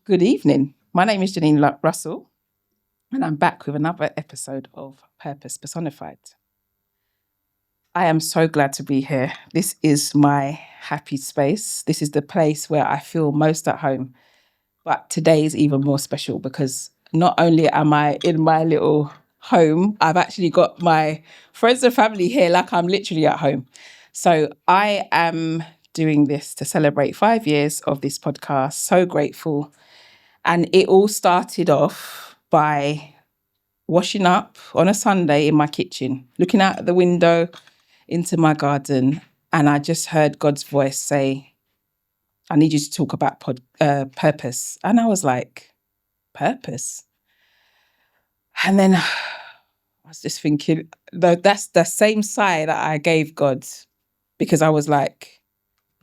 Good evening. My name is Jernine Russell, and I'm back with another episode of Purpose Personified. I am so glad to be here. This is my happy space. This is the place where I feel most at home. But today is even more special because not only am I in my little home, I've actually got my friends and family here like I'm literally at home. So I am doing this to celebrate 5 years of this podcast. So grateful. And it all started off by washing up on a Sunday in my kitchen, looking out the window into my garden. And I just heard God's voice say, I need you to talk about purpose. And I was like, purpose? And then I was just thinking, that's the same sigh that I gave God, because I was like,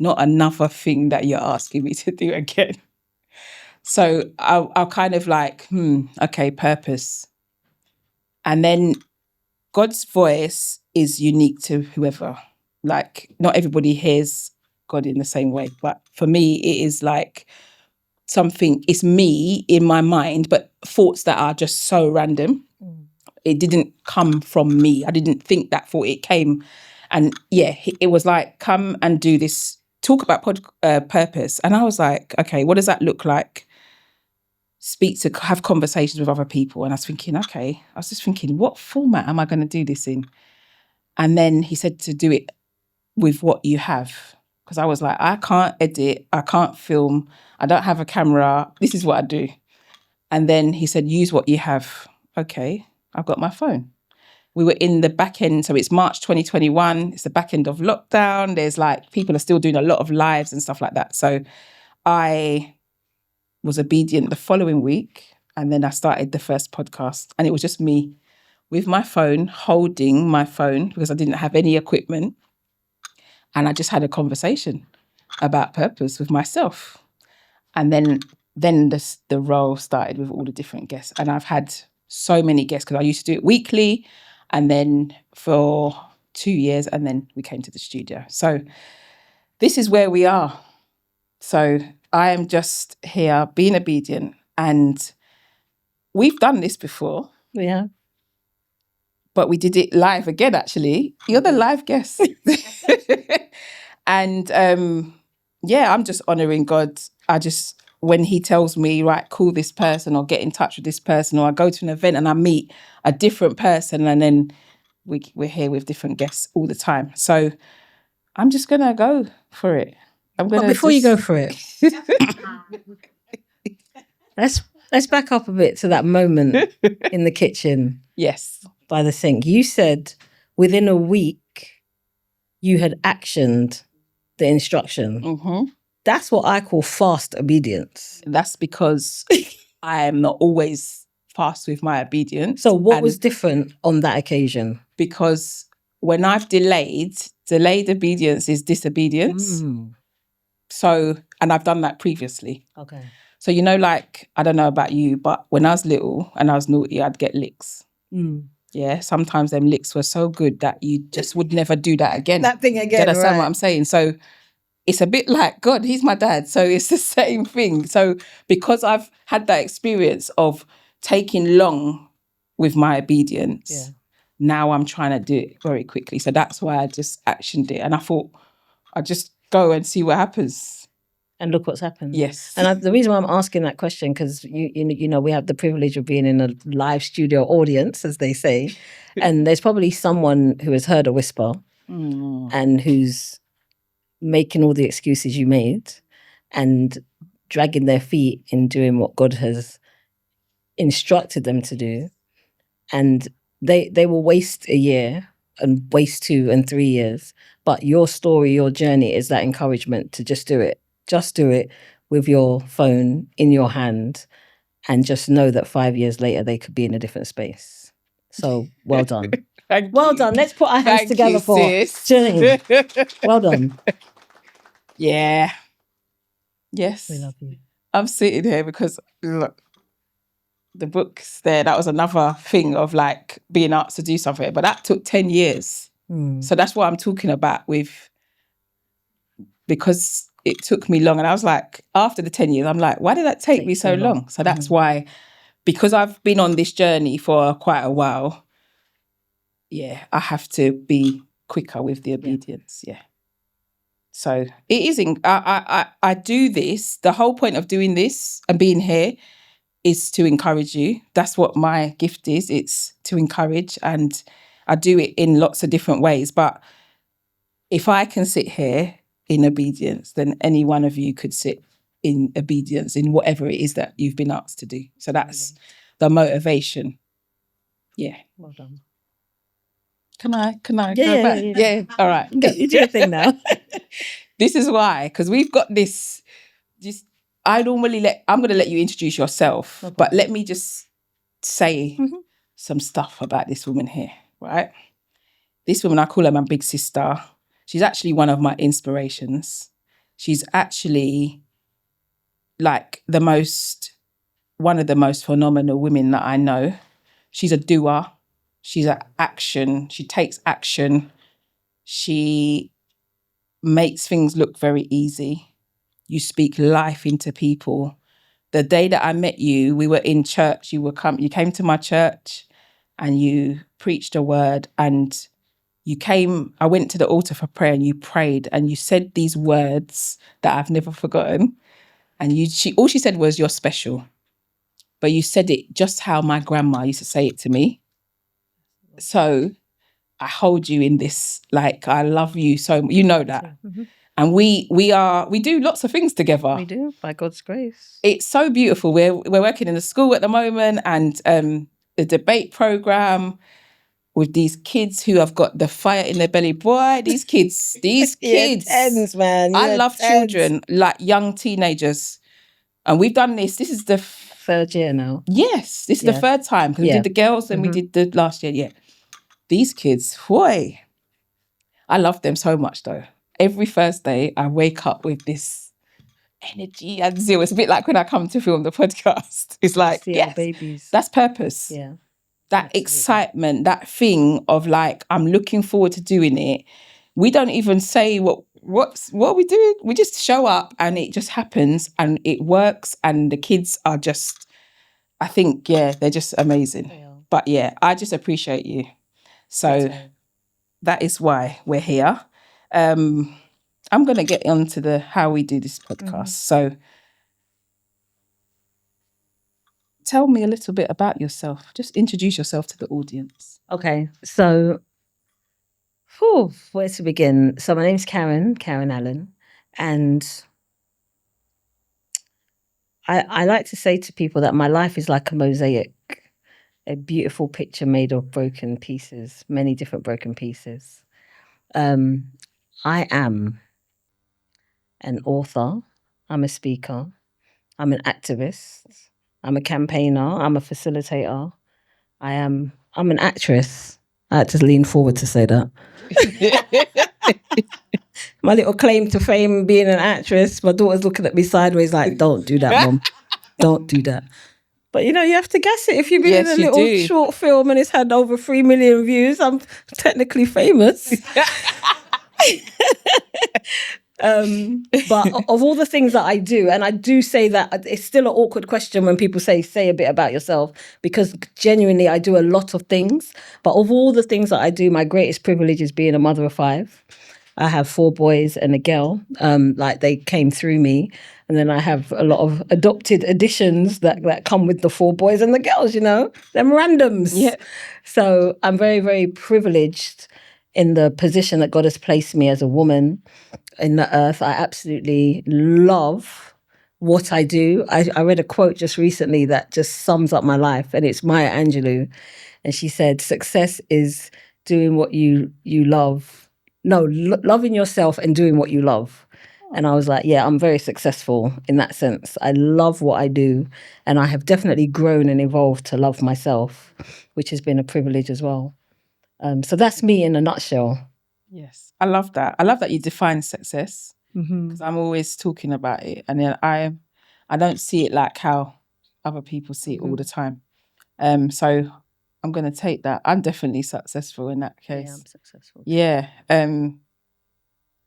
not another thing that you're asking me to do again. So I'll kind of like, okay, purpose. And then God's voice is unique to whoever. Like, not everybody hears God in the same way. But for me, it is like something, it's me in my mind, but thoughts that are just so random. It didn't come from me. I didn't think that thought, it came. And yeah, it was like, come and do this, talk about purpose. And I was like, okay, what does that look like? Have conversations with other people. And I was just thinking, what format am I going to do this in? And then he said to do it with what you have. Because I was like, I can't edit, I can't film, I don't have a camera, this is what I do. And then he said, use what you have. Okay, I've got my phone. We were in the back end, so it's March 2021, it's the back end of lockdown. There's like, people are still doing a lot of lives and stuff like that. So I was obedient the following week, and then I started the first podcast, and it was just me with my phone, holding my phone because I didn't have any equipment, and I just had a conversation about purpose with myself. And then the role started with all the different guests, and I've had so many guests because I used to do it weekly, and then for 2 years, and then we came to the studio. So this is where we are. So I am just here being obedient, and we've done this before. Yeah. But we did it live again, actually. You're the live guest. And I'm just honouring God. When he tells me, right, call this person or get in touch with this person, or I go to an event and I meet a different person, and then we're here with different guests all the time. So I'm just going to go for it. But before you go for it, let's back up a bit to that moment in the kitchen. Yes. By the sink. You said within a week you had actioned the instruction. Mm-hmm. That's what I call fast obedience. That's because I am not always fast with my obedience. So what was different on that occasion? Because when I've delayed obedience is disobedience. So, and I've done that previously. Okay. So, like, I don't know about you, but when I was little and I was naughty, I'd get licks. Yeah, sometimes them licks were so good that you just would never do that again. That thing again, do you understand what I'm saying? So it's a bit like, God, he's my dad. So it's the same thing. So because I've had that experience of taking long with my obedience, now I'm trying to do it very quickly. So that's why I just actioned it. And I thought I'd just go and see what happens. And look what's happened. Yes. And the reason why I'm asking that question, because you know we have the privilege of being in a live studio audience, as they say, and there's probably someone who has heard a whisper and who's making all the excuses you made and dragging their feet in doing what God has instructed them to do, and they will waste a year and waste 2 and 3 years. But your story, your journey is that encouragement to just do it. Just do it with your phone in your hand, and just know that 5 years later they could be in a different space. So well done. Well done. Let's put our hands together for Jernine. Well done. Yeah. Yes. We love you. I'm sitting here because look, the books there, that was another thing of like being asked to do something, but that took 10 years. So that's what I'm talking about with, because it took me long. And I was like, after the 10 years, I'm like, why did that take me so long? So that's why, because I've been on this journey for quite a while, I have to be quicker with the obedience. Yeah. So it isn't, I do this. The whole point of doing this and being here is to encourage you. That's what my gift is. It's to encourage, and I do it in lots of different ways. But if I can sit here in obedience, then any one of you could sit in obedience in whatever it is that you've been asked to do. So that's the motivation. Yeah. Well done. Can I go back? Yeah. All right. You do your thing now. This is why, because we've got this. Just I'm going to let you introduce yourself, but let me just say some stuff about this woman here, right? This woman, I call her my big sister. She's actually one of my inspirations. She's actually like one of the most phenomenal women that I know. She's a doer. She's an action. She takes action. She makes things look very easy. You speak life into people. The day that I met you, we were in church. You came to my church and you preached a word, and I went to the altar for prayer and you prayed and you said these words that I've never forgotten. And all she said was, "You're special." But you said it just how my grandma used to say it to me. So I hold you in this, like, I love you so much. You know that. Mm-hmm. And we do lots of things together. We do, by God's grace. It's so beautiful. We're working in the school at the moment, and a debate program with these kids who have got the fire in their belly. Boy, these kids. Tens, man. I love children, like young teenagers. And we've done this. This is the third year now. Yes, this is the third time, because we did the girls and we did the last year. Yeah. These kids, boy, I love them so much though. Every Thursday, I wake up with this energy and zeal. It's a bit like when I come to film the podcast. It's like, yes, babies. That's purpose. Yeah. That absolutely. Excitement, that thing of like, I'm looking forward to doing it. We don't even say what we do. We just show up and it just happens and it works. And the kids are just, I think, they're just amazing. Yeah. But I just appreciate you. So that is why we're here. I'm going to get on to how we do this podcast. So tell me a little bit about yourself. Just introduce yourself to the audience. Okay. So, where to begin? So my name's Karen Allen. And I like to say to people that my life is like a mosaic, a beautiful picture made of broken pieces, many different broken pieces. I am an author. I'm a speaker. I'm an activist. I'm a campaigner. I'm a facilitator. I'm an actress. I had to lean forward to say that. My little claim to fame being an actress, my daughter's looking at me sideways like, don't do that, Mom. Don't do that. But you have to guess it. If you've been in a little short film and it's had over 3 million views, I'm technically famous. But of all the things that I do, and I do say that it's still an awkward question when people say a bit about yourself, because genuinely I do a lot of things. But of all the things that I do, my greatest privilege is being a mother of 5. I have 4 boys and a girl, like they came through me. And then I have a lot of adopted additions that come with the 4 boys and the girls, them randoms. Yeah. So I'm very, very privileged in the position that God has placed me as a woman in the earth. I absolutely love what I do. I read a quote just recently that just sums up my life, and it's Maya Angelou. And she said, success is doing what you love. No, loving yourself and doing what you love. And I was like, I'm very successful in that sense. I love what I do. And I have definitely grown and evolved to love myself, which has been a privilege as well. So that's me in a nutshell. Yes, I love that. I love that you define success, because I'm always talking about it. And then I don't see it like how other people see it all the time. So I'm going to take that. I'm definitely successful in that case. Yeah, I'm successful. Yeah.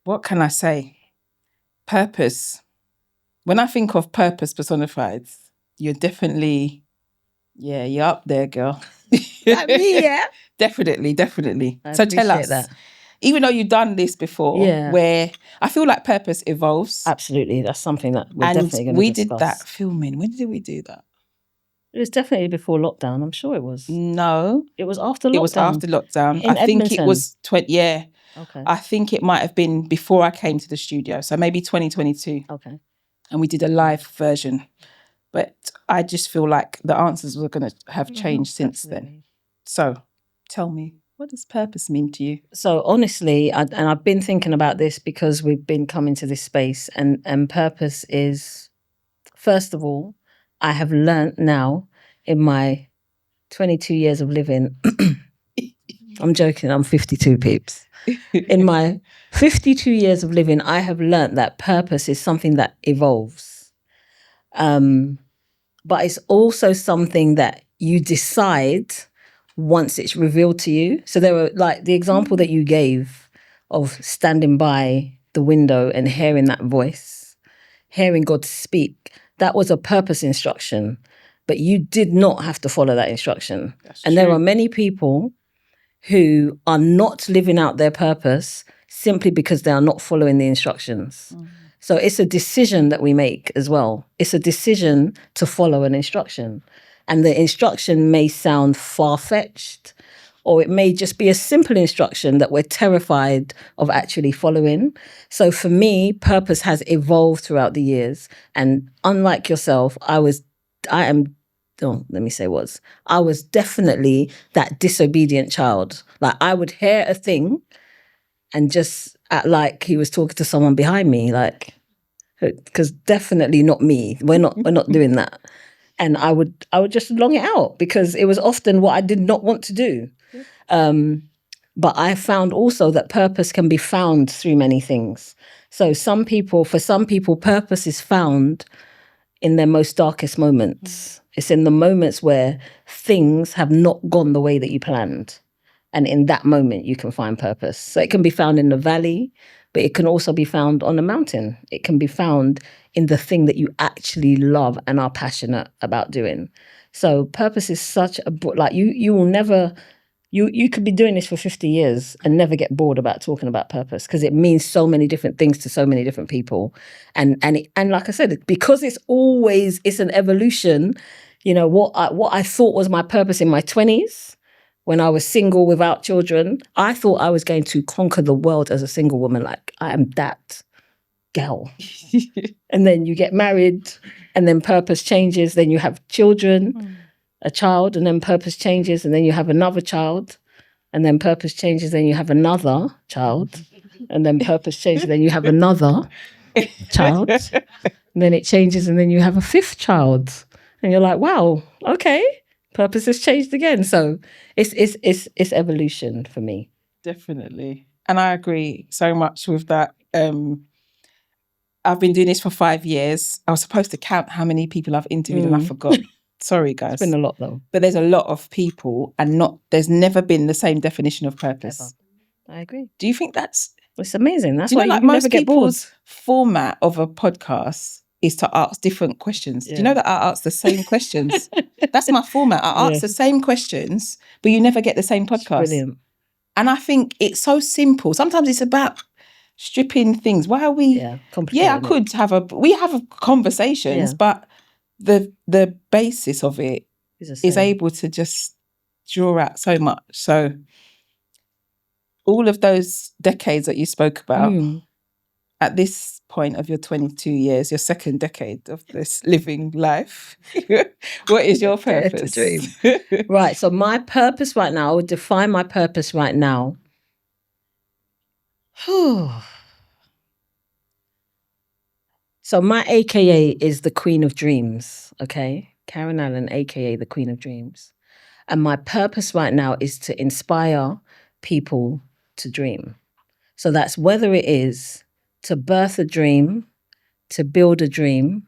What can I say? Purpose. When I think of purpose personified, you're definitely, you're up there, girl. Like me, yeah. Definitely. I So tell appreciate us, that. even though you've done this before, Yeah. where I feel like purpose evolves. Absolutely. That's something that we're And definitely going to we discuss. did that filming. When did we do that? It was definitely before lockdown. I'm sure it was. No. It was after lockdown. It was after lockdown. In I think it Edmonton. was Okay. I think it might have been before I came to the studio. So maybe 2022. Okay. And we did a live version. But I just feel like the answers were going to have changed since then. So tell me, what does purpose mean to you? So honestly, I've been thinking about this because we've been coming to this space, and purpose is, first of all, I have learnt now in my 22 years of living, I'm joking, I'm 52 peeps. In my 52 years of living, I have learnt that purpose is something that evolves. But it's also something that you decide once it's revealed to you. So there were, like, the example that you gave of standing by the window and hearing that voice, hearing God speak, that was a purpose instruction, but you did not have to follow that instruction. And there are many people who are not living out their purpose simply because they are not following the instructions. So it's a decision that we make as well. It's a decision to follow an instruction. And the instruction may sound far-fetched, or it may just be a simple instruction that we're terrified of actually following. So for me, purpose has evolved throughout the years. And unlike yourself, I was definitely that disobedient child. Like, I would hear a thing and just act like he was talking to someone behind me, like, because definitely not me. We're not doing that. And I would just long it out because it was often what I did not want to do. But I found also that purpose can be found through many things. So for some people, purpose is found in their most darkest moments. It's in the moments where things have not gone the way that you planned. And in that moment, you can find purpose. So it can be found in the valley, but it can also be found on a mountain. It can be found in the thing that you actually love and are passionate about doing. So purpose is such a, like, you will never, you could be doing this for 50 years and never get bored about talking about purpose, because it means so many different things to so many different people. And like I said, because it's an evolution. You know, what I thought was my purpose in my 20s, when I was single without children, I thought I was going to conquer the world as a single woman. Like, I am that gal. And then you get married, and then purpose changes. Then you have children, a child, and then purpose changes, and then you have another child, and then purpose changes, then you have another child, and then purpose changes, then you have another child, and then it changes, and then you have a fifth child, and you're like, wow, okay. Purpose has changed again. So it's evolution for me. Definitely. And I agree so much with that. I've been doing this for 5 years. I was supposed to count how many people I've interviewed and I forgot. Sorry, guys. It's been a lot, though. But there's a lot of people, and there's never been the same definition of purpose. Ever. I agree. Do you think it's amazing? That's why you like never most get bored. people's format of a podcast is to ask different questions. Yeah. Do you know that I ask the same questions? That's my format. I ask the same questions, but you never get the same podcast. It's brilliant. And I think it's so simple. Sometimes it's about stripping things. Why are we? We have conversations, but the basis of it is able to just draw out so much. So all of those decades that you spoke about, at this point of your 22 years, your second decade of this living life, what is your purpose? Right. So my purpose right now, I would define my purpose right now. So my AKA is the Queen of Dreams. Okay. Karen Allen, AKA the Queen of Dreams. And my purpose right now is to inspire people to dream. So that's whether it is to birth a dream, to build a dream,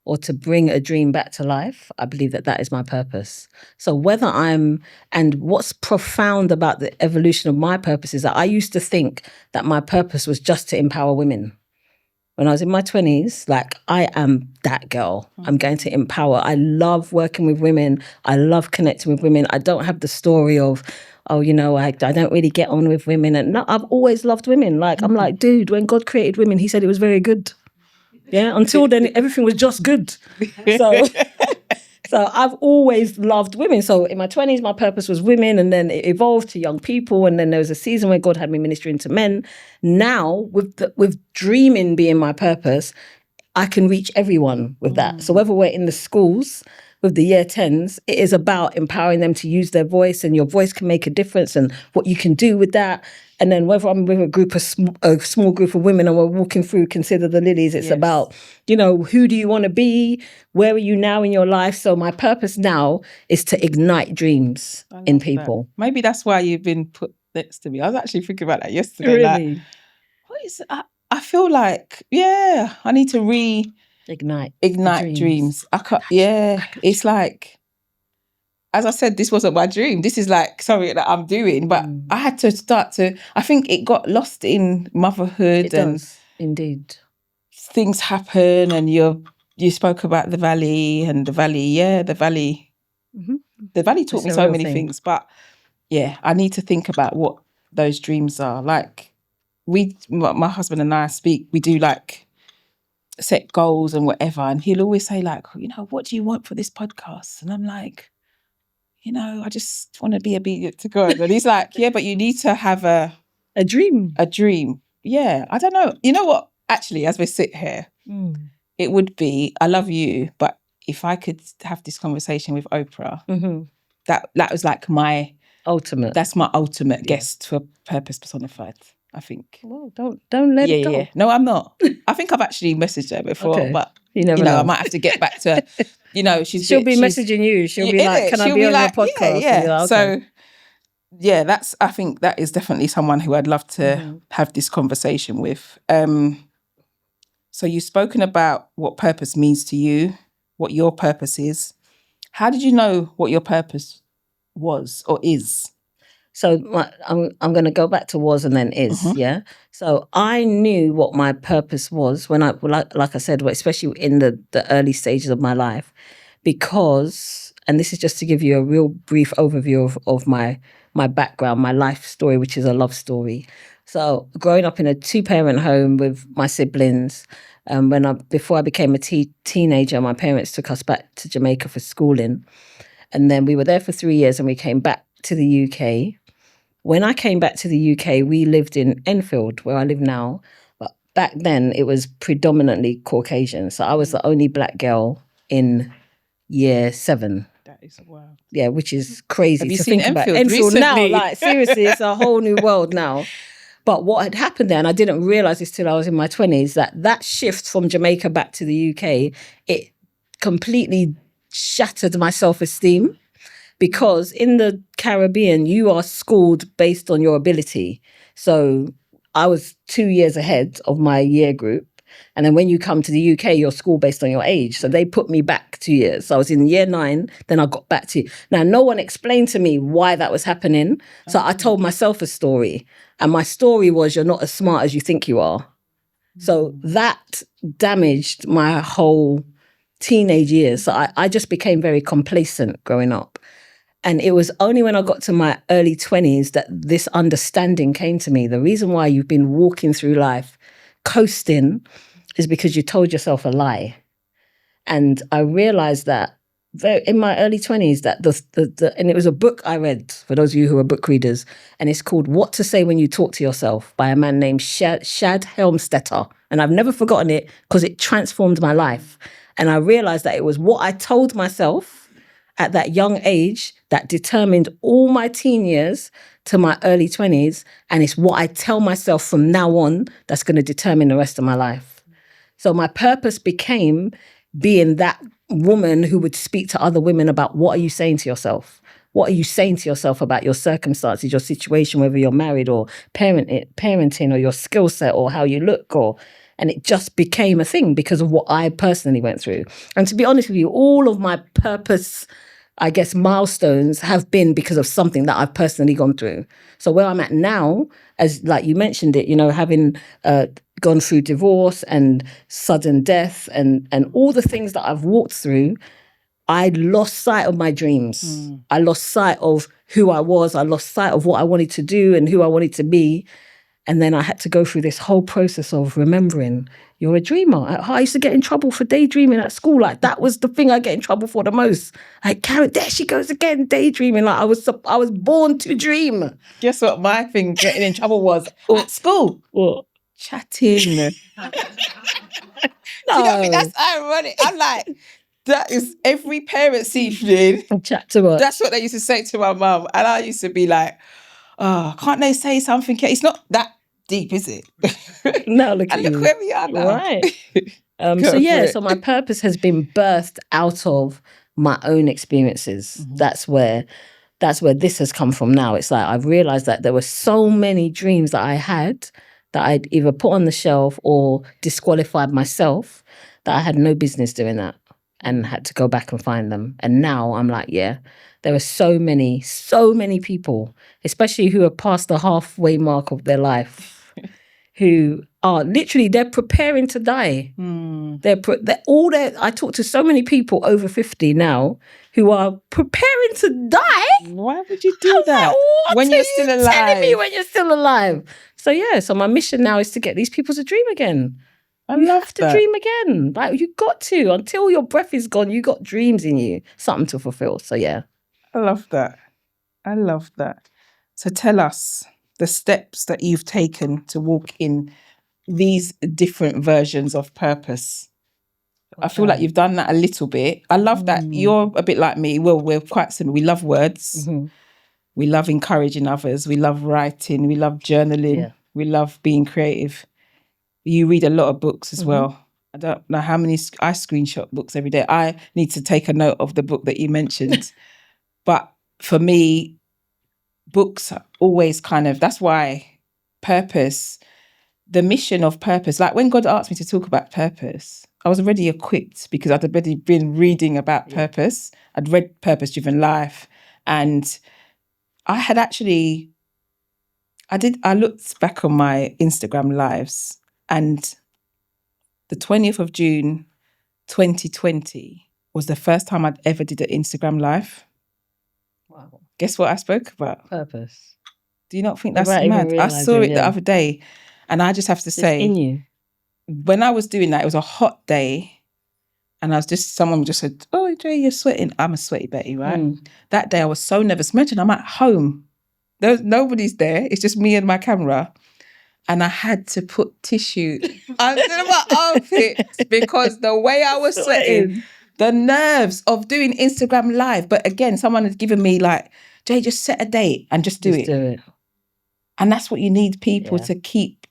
or to bring a dream back to life. I believe that is my purpose. So and what's profound about the evolution of my purpose is that I used to think that my purpose was just to empower women. when I was in my 20s, like, I am that girl. I'm going to empower. I love working with women. I love connecting with women. I don't have the story of, oh, you know, I don't really get on with women. And no, I've always loved women. Like, I'm like, dude, when God created women, he said it was very good. Yeah. Until then, everything was just good. So I've always loved women. So in my 20s, my purpose was women, and then it evolved to young people. And then there was a season where God had me ministering to men. Now, with dreaming being my purpose, I can reach everyone with that. So whether we're in the schools with the year 10s, it is about empowering them to use their voice, and your voice can make a difference and what you can do with that. And then whether I'm with a small group of women and we're walking through Consider the Lilies, it's about, you know, who do you want to be? Where are you now in your life? So my purpose now is to ignite dreams in people. That. Maybe that's why you've been put next to me. I was actually thinking about that yesterday. Really? Like, what is I feel like, I need to ignite dreams. I can't, it's like, as I said, this wasn't my dream. This is like something that I'm doing, but I had to I think it got lost in motherhood. It does, indeed. Things happen, and you spoke about the valley, and the valley, the valley. Mm-hmm. The valley taught me so many things, but I need to think about what those dreams are. Like, my husband and I we do like set goals and whatever, and he'll always say like, you know, what do you want for this podcast? And I'm like, you know, I just want to be obedient to God. And he's like, yeah, but you need to have a dream. A dream. Yeah. I don't know. You know what? Actually, as we sit here, it would be, I love you, but if I could have this conversation with Oprah, that was like my ultimate. That's my ultimate guest for Purpose Personified, I think. Well, don't let it go. Yeah. No, I'm not. I think I've actually messaged her before, but you never know. I might have to get back to her. You know, she'll be messaging you. She'll be like, "Can I be on your podcast?" Yeah. Like, okay. So, I think that is definitely someone who I'd love to have this conversation with. So you've spoken about what purpose means to you, what your purpose is. How did you know what your purpose was or is? So I'm going to go back to was and then is, yeah? So I knew what my purpose was when like I said, especially in the early stages of my life, because, and this is just to give you a real brief overview of my background, my life story, which is a love story. So growing up in a 2-parent home with my siblings, before I became a teenager, my parents took us back to Jamaica for schooling. And then we were there for 3 years and we came back to the UK. When I came back to the UK, we lived in Enfield, where I live now. But back then, it was predominantly Caucasian. So I was the only black girl in year 7. That is wild. Yeah, which is crazy to think about. Enfield now, like, seriously, it's a whole new world now. But what had happened there, and I didn't realise this till I was in my 20s, that shift from Jamaica back to the UK, it completely shattered my self-esteem. Because in the Caribbean, you are schooled based on your ability. So I was 2 years ahead of my year group. And then when you come to the UK, you're schooled based on your age. So they put me back 2 years. So I was in year 9, then I got back to. Now, no one explained to me why that was happening. So I told myself a story. And my story was, you're not as smart as you think you are. So that damaged my whole teenage years. So I just became very complacent growing up. And it was only when I got to my early 20s that this understanding came to me. The reason why you've been walking through life coasting is because you told yourself a lie. And I realized that in my early 20s that and it was a book I read, for those of you who are book readers, and it's called What to Say When You Talk to Yourself by a man named Shad Helmstetter. And I've never forgotten it because it transformed my life. And I realized that it was what I told myself at that young age that determined all my teen years to my early 20s. And it's what I tell myself from now on that's going to determine the rest of my life. So my purpose became being that woman who would speak to other women about, what are you saying to yourself? What are you saying to yourself about your circumstances, your situation, whether you're married or parenting, or your skill set, or how you look, and it just became a thing because of what I personally went through. And to be honest with you, all of my purpose, I guess, milestones have been because of something that I've personally gone through. So where I'm at now, as like you mentioned it, you know, having gone through divorce and sudden death and all the things that I've walked through, I lost sight of my dreams. I lost sight of who I was. I lost sight of what I wanted to do and who I wanted to be. And then I had to go through this whole process of remembering you're a dreamer. I used to get in trouble for daydreaming at school. Like that was the thing I get in trouble for the most. Like, Karen, there she goes again, daydreaming. Like I was born to dream. Guess what my thing getting in trouble was at school? What? Chatting. No. Do you not think that's ironic? I'm like, that is every parent's evening. Chat to us. That's what they used to say to my mum. And I used to be like, oh, can't they say something? It's not that deep, is it? No, look at and look you. where we are now. Right. So my purpose has been birthed out of my own experiences. That's where this has come from now. It's like I've realized that there were so many dreams that I had that I'd either put on the shelf or disqualified myself that I had no business doing that and had to go back and find them. And now I'm like, yeah, there are so many people, especially who are past the halfway mark of their life, who are literally, they're preparing to die. I talk to so many people over 50 now who are preparing to die. Why would you do that? Like, when you're still alive? Telling me when you're still alive. So my mission now is to get these people to dream again. You have to dream again. Like you got to, until your breath is gone, you got dreams in you, something to fulfill. So yeah. I love that. So tell us the steps that you've taken to walk in these different versions of purpose. Okay. I feel like you've done that a little bit. I love that you're a bit like me. Well, we're quite similar. We love words. We love encouraging others. We love writing. We love journaling. Yeah. We love being creative. You read a lot of books as well. I don't know how many, I screenshot books every day. I need to take a note of the book that you mentioned. But for me, books are always that's why purpose, the mission of purpose, like when God asked me to talk about purpose, I was already equipped because I'd already been reading about purpose. I'd read Purpose Driven Life, and I had actually, I looked back on my Instagram lives, and the 20th of June, 2020 was the first time I'd ever did an Instagram live. Wow. Guess what I spoke about? Purpose. Do you not think that's mad? I saw it the other day, and I just have to say, in you. When I was doing that, it was a hot day, and someone just said, "Oh, Jay, you're sweating." I'm a sweaty Betty, right? That day I was so nervous. Imagine I'm at home. Nobody's there. It's just me and my camera. And I had to put tissue under my armpits because the way I was sweating, the nerves of doing Instagram live. But again, someone had given me like, Jay, just set a date and just do it. And that's what you need people to keep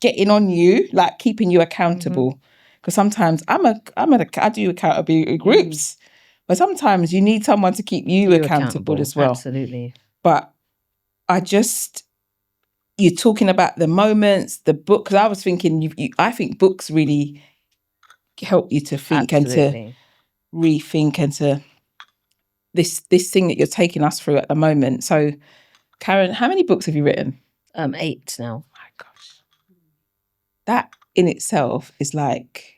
getting on you, like keeping you accountable. Because sometimes I do accountability groups, but sometimes you need someone to keep you accountable as well. Absolutely. But you're talking about the moments, the book, because I was thinking, I think books really help you to think and to rethink and to this thing that you're taking us through at the moment. So, Karen, how many books have you written? 8 now. Oh my gosh. That in itself is like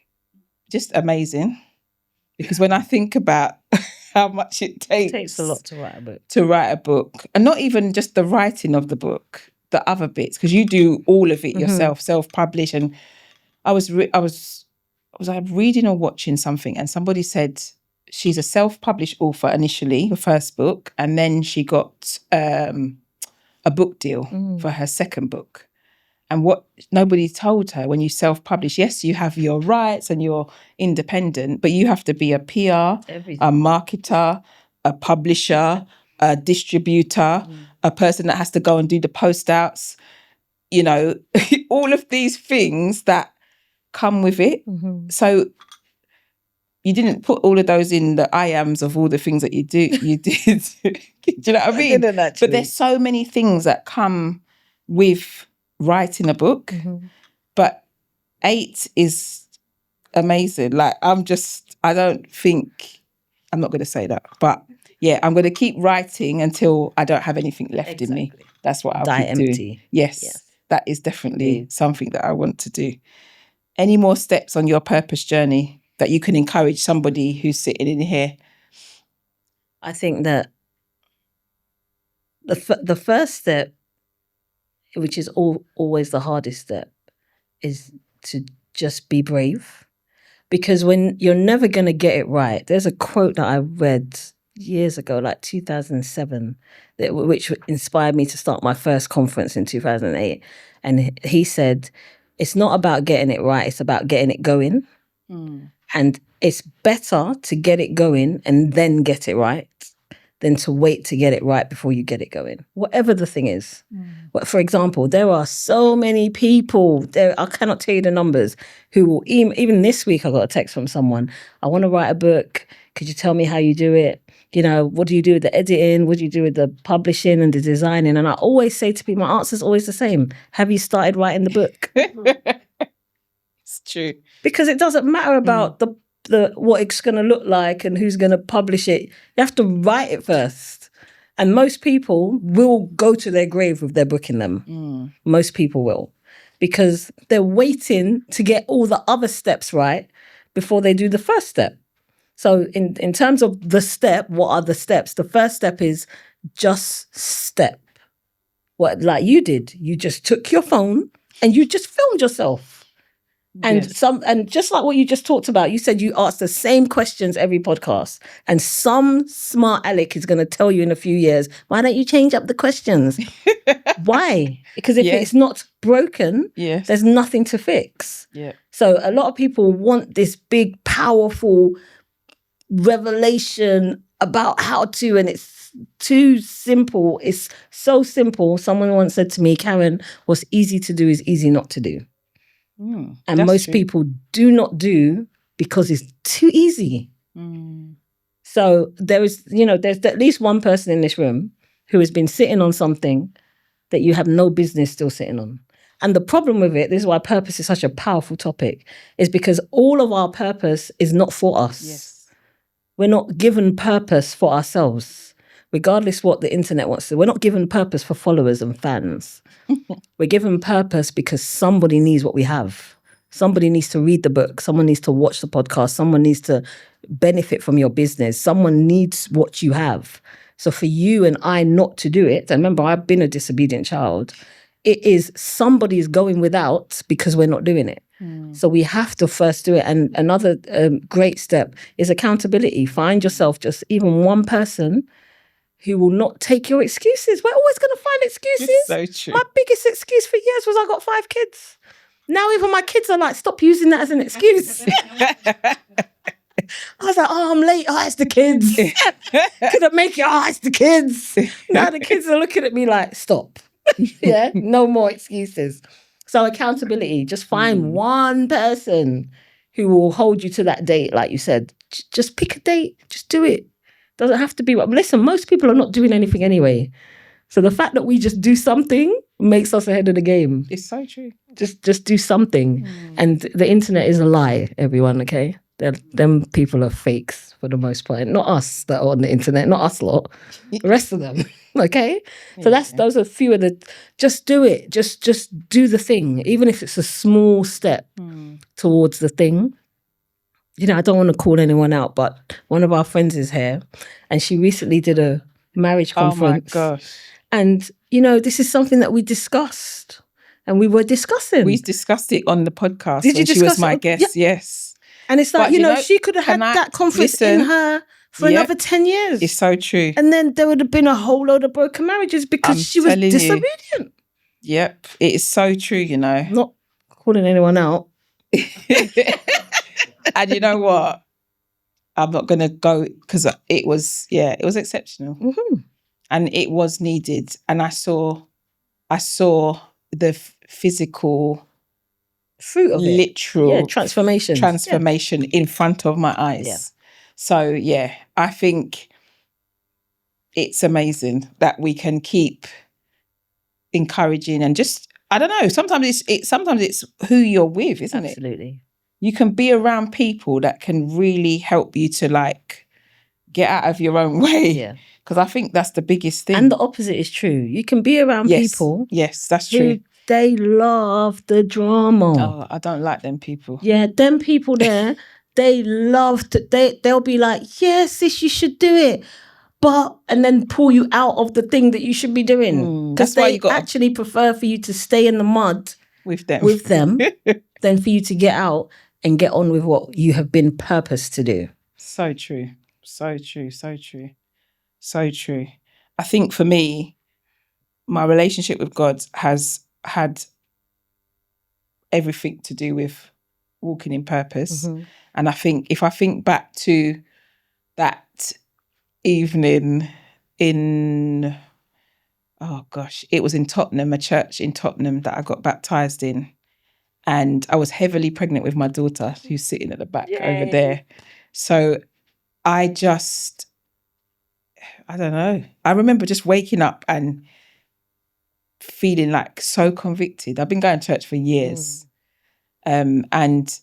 just amazing. Because when I think about how much it takes a lot to write a book. To write a book. And not even just the writing of the book, the other bits, because you do all of it yourself, self-publish. And I was reading or watching something, and somebody said she's a self-published author initially, her first book, and then she got a book deal for her second book. And what nobody told her, when you self-publish, yes, you have your rights and you're independent, but you have to be a PR, a marketer, a publisher, a distributor, a person that has to go and do the post outs, all of these things that come with it. So you didn't put all of those in the I ams of all the things that you did. Do you know what I mean? I didn't actually. But there's so many things that come with writing a book. But 8 is amazing. Like I'm not going to say that, but yeah, I'm going to keep writing until I don't have anything left in me. That's what I'll keep doing. Yes. that is definitely something that I want to do. Any more steps on your purpose journey that you can encourage somebody who's sitting in here? I think that the first step, which is always the hardest step, is to just be brave. Because when you're never going to get it right, there's a quote that I read years ago, like 2007, which inspired me to start my first conference in 2008. And he said, it's not about getting it right, it's about getting it going. And it's better to get it going and then get it right than to wait to get it right before you get it going, whatever the thing is. But for example, there are so many people, I cannot tell you the numbers, who will, even this week I got a text from someone, I want to write a book, could you tell me how you do it? You know, what do you do with the editing? What do you do with the publishing and the designing? And I always say to people, my answer's always the same. Have you started writing the book? It's true. Because it doesn't matter about the what it's going to look like and who's going to publish it. You have to write it first. And most people will go to their grave with their book in them. Most people will. Because they're waiting to get all the other steps right before they do the first step. So in terms of the step, what are the steps? The first step is just step. What, like you did. You just took your phone and you just filmed yourself. And and just like what you just talked about, you said you ask the same questions every podcast, and some smart aleck is going to tell you in a few years, why don't you change up the questions? Why? Because if it's not broken, there's nothing to fix. So a lot of people want this big, powerful revelation about how to, and it's too simple. It's so simple. Someone once said to me, Karen, what's easy to do is easy not to do. And most people do not do because it's too easy. So there's at least one person in this room who has been sitting on something that you have no business still sitting on. And the problem with it, this is why purpose is such a powerful topic, is because all of our purpose is not for us. We're not given purpose for ourselves, regardless what the internet wants to. We're not given purpose for followers and fans. We're given purpose because somebody needs what we have. Somebody needs to read the book. Someone needs to watch the podcast. Someone needs to benefit from your business. Someone needs what you have. So for you and I not to do it, and remember, I've been a disobedient child, it is somebody is going without because we're not doing it. So we have to first do it. And another great step is accountability. Find yourself just even one person who will not take your excuses. We're always going to find excuses. It's so true. My biggest excuse for years was I got 5 kids. Now even my kids are like, stop using that as an excuse. I was like, oh, I'm late. Oh, it's the kids. Couldn't make it. Oh, it's the kids. Now the kids are looking at me like, stop. No more excuses. So accountability, just find one person who will hold you to that date. Like you said, just pick a date. Just do it. Doesn't have to be. Listen, most people are not doing anything anyway. So the fact that we just do something makes us ahead of the game. It's so true. Just do something. And the internet is a lie, everyone, okay? Them people are fakes for the most part. Not us that are on the internet, not us lot. The rest of them, okay? So those are a few of the, just do it. Just do the thing, even if it's a small step towards the thing. You know, I don't want to call anyone out, but one of our friends is here and she recently did a marriage conference. Oh my gosh. And, you know, this is something that we discussed and we were discussing. We discussed it on the podcast. Did you discuss she was my guest, yes. And it's like, but, she could have had that conference in her for another 10 years. It's so true. And then there would have been a whole load of broken marriages because she was disobedient. Yep. It is so true, you know. Not calling anyone out. And you know what? I'm not going to go because it was exceptional. And it was needed. And I saw the physical fruit of literal transformation in front of my eyes. So I think it's amazing that we can keep encouraging and just, I don't know, sometimes it's who you're with, isn't it? Absolutely. You can be around people that can really help you to like get out of your own way. Yeah. Because I think that's the biggest thing. And the opposite is true. You can be around people. Yes, that's true. they love the drama. Oh, I don't like them people. Yeah, them people there, they love to, they'll be like, yes, sis, you should do it. And then pull you out of the thing that you should be doing. Because That's why they you got actually prefer for you to stay in the mud with them than for you to get out and get on with what you have been purposed to do. So true. So true. So true. So true. I think for me, my relationship with God has had everything to do with walking in purpose. Mm-hmm. And I think if I think back to that evening in, oh gosh, it was in Tottenham, a church in Tottenham that I got baptized in. And I was heavily pregnant with my daughter who's sitting at the back over there. So I don't know. I remember just waking up and feeling like so convicted. I've been going to church for years. And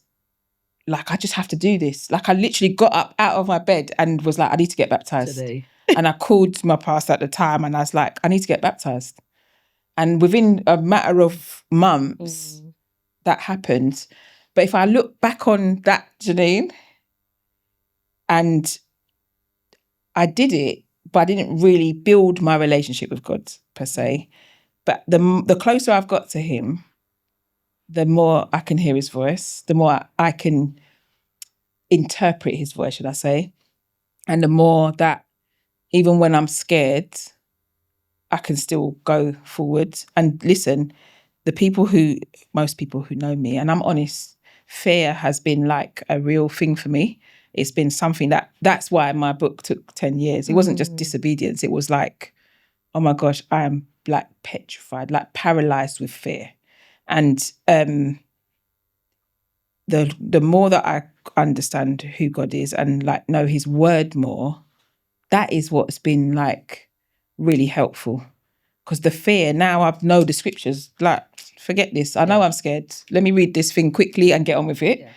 like, I just have to do this. Like, I literally got up out of my bed and was like, I need to get baptized today. And I called my pastor at the time and I was like, I need to get baptized. And within a matter of months, that happened. But if I look back on that, Jernine, and I did it, but I didn't really build my relationship with God per se. But the closer I've got to him, the more I can hear his voice, the more I can interpret his voice, should I say. And the more that even when I'm scared, I can still go forward. And listen, most people who know me, and I'm honest, fear has been like a real thing for me. It's been something that's why my book took 10 years. It wasn't just disobedience. It was like, oh my gosh, I am like petrified, like paralyzed with fear. And the more that I understand who God is and like know his word more, that is what's been like really helpful. Because the fear, now I know the scriptures, like, forget this. I know I'm scared. Let me read this thing quickly and get on with it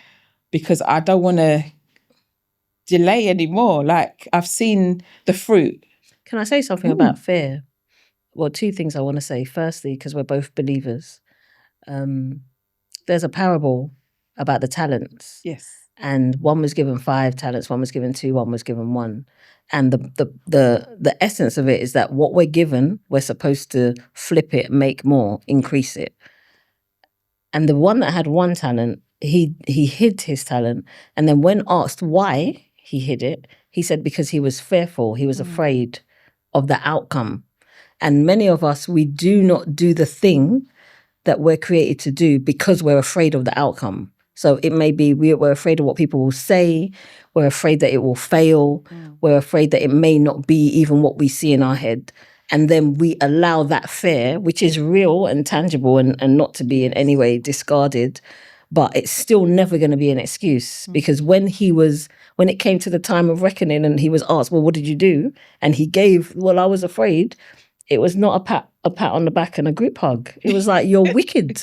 because I don't want to delay anymore. Like, I've seen the fruit. Can I say something about fear? Well, two things I want to say. Firstly, because we're both believers, there's a parable about the talents. Yes. And one was given 5 talents, one was given 2, one was given 1. And the essence of it is that what we're given, we're supposed to flip it, make more, increase it. And the one that had 1 talent, he hid his talent. And then when asked why he hid it, he said because he was fearful, he was afraid of the outcome. And many of us, we do not do the thing that we're created to do because we're afraid of the outcome. So it may be we're afraid of what people will say. We're afraid that it will fail. We're afraid that it may not be even what we see in our head. And then we allow that fear, which is real and tangible and not to be in any way discarded, but it's still never going to be an excuse. Because when it came to the time of reckoning and he was asked, well, what did you do? And he gave, well, I was afraid. It was not a pat on the back and a group hug. It was like, you're wicked.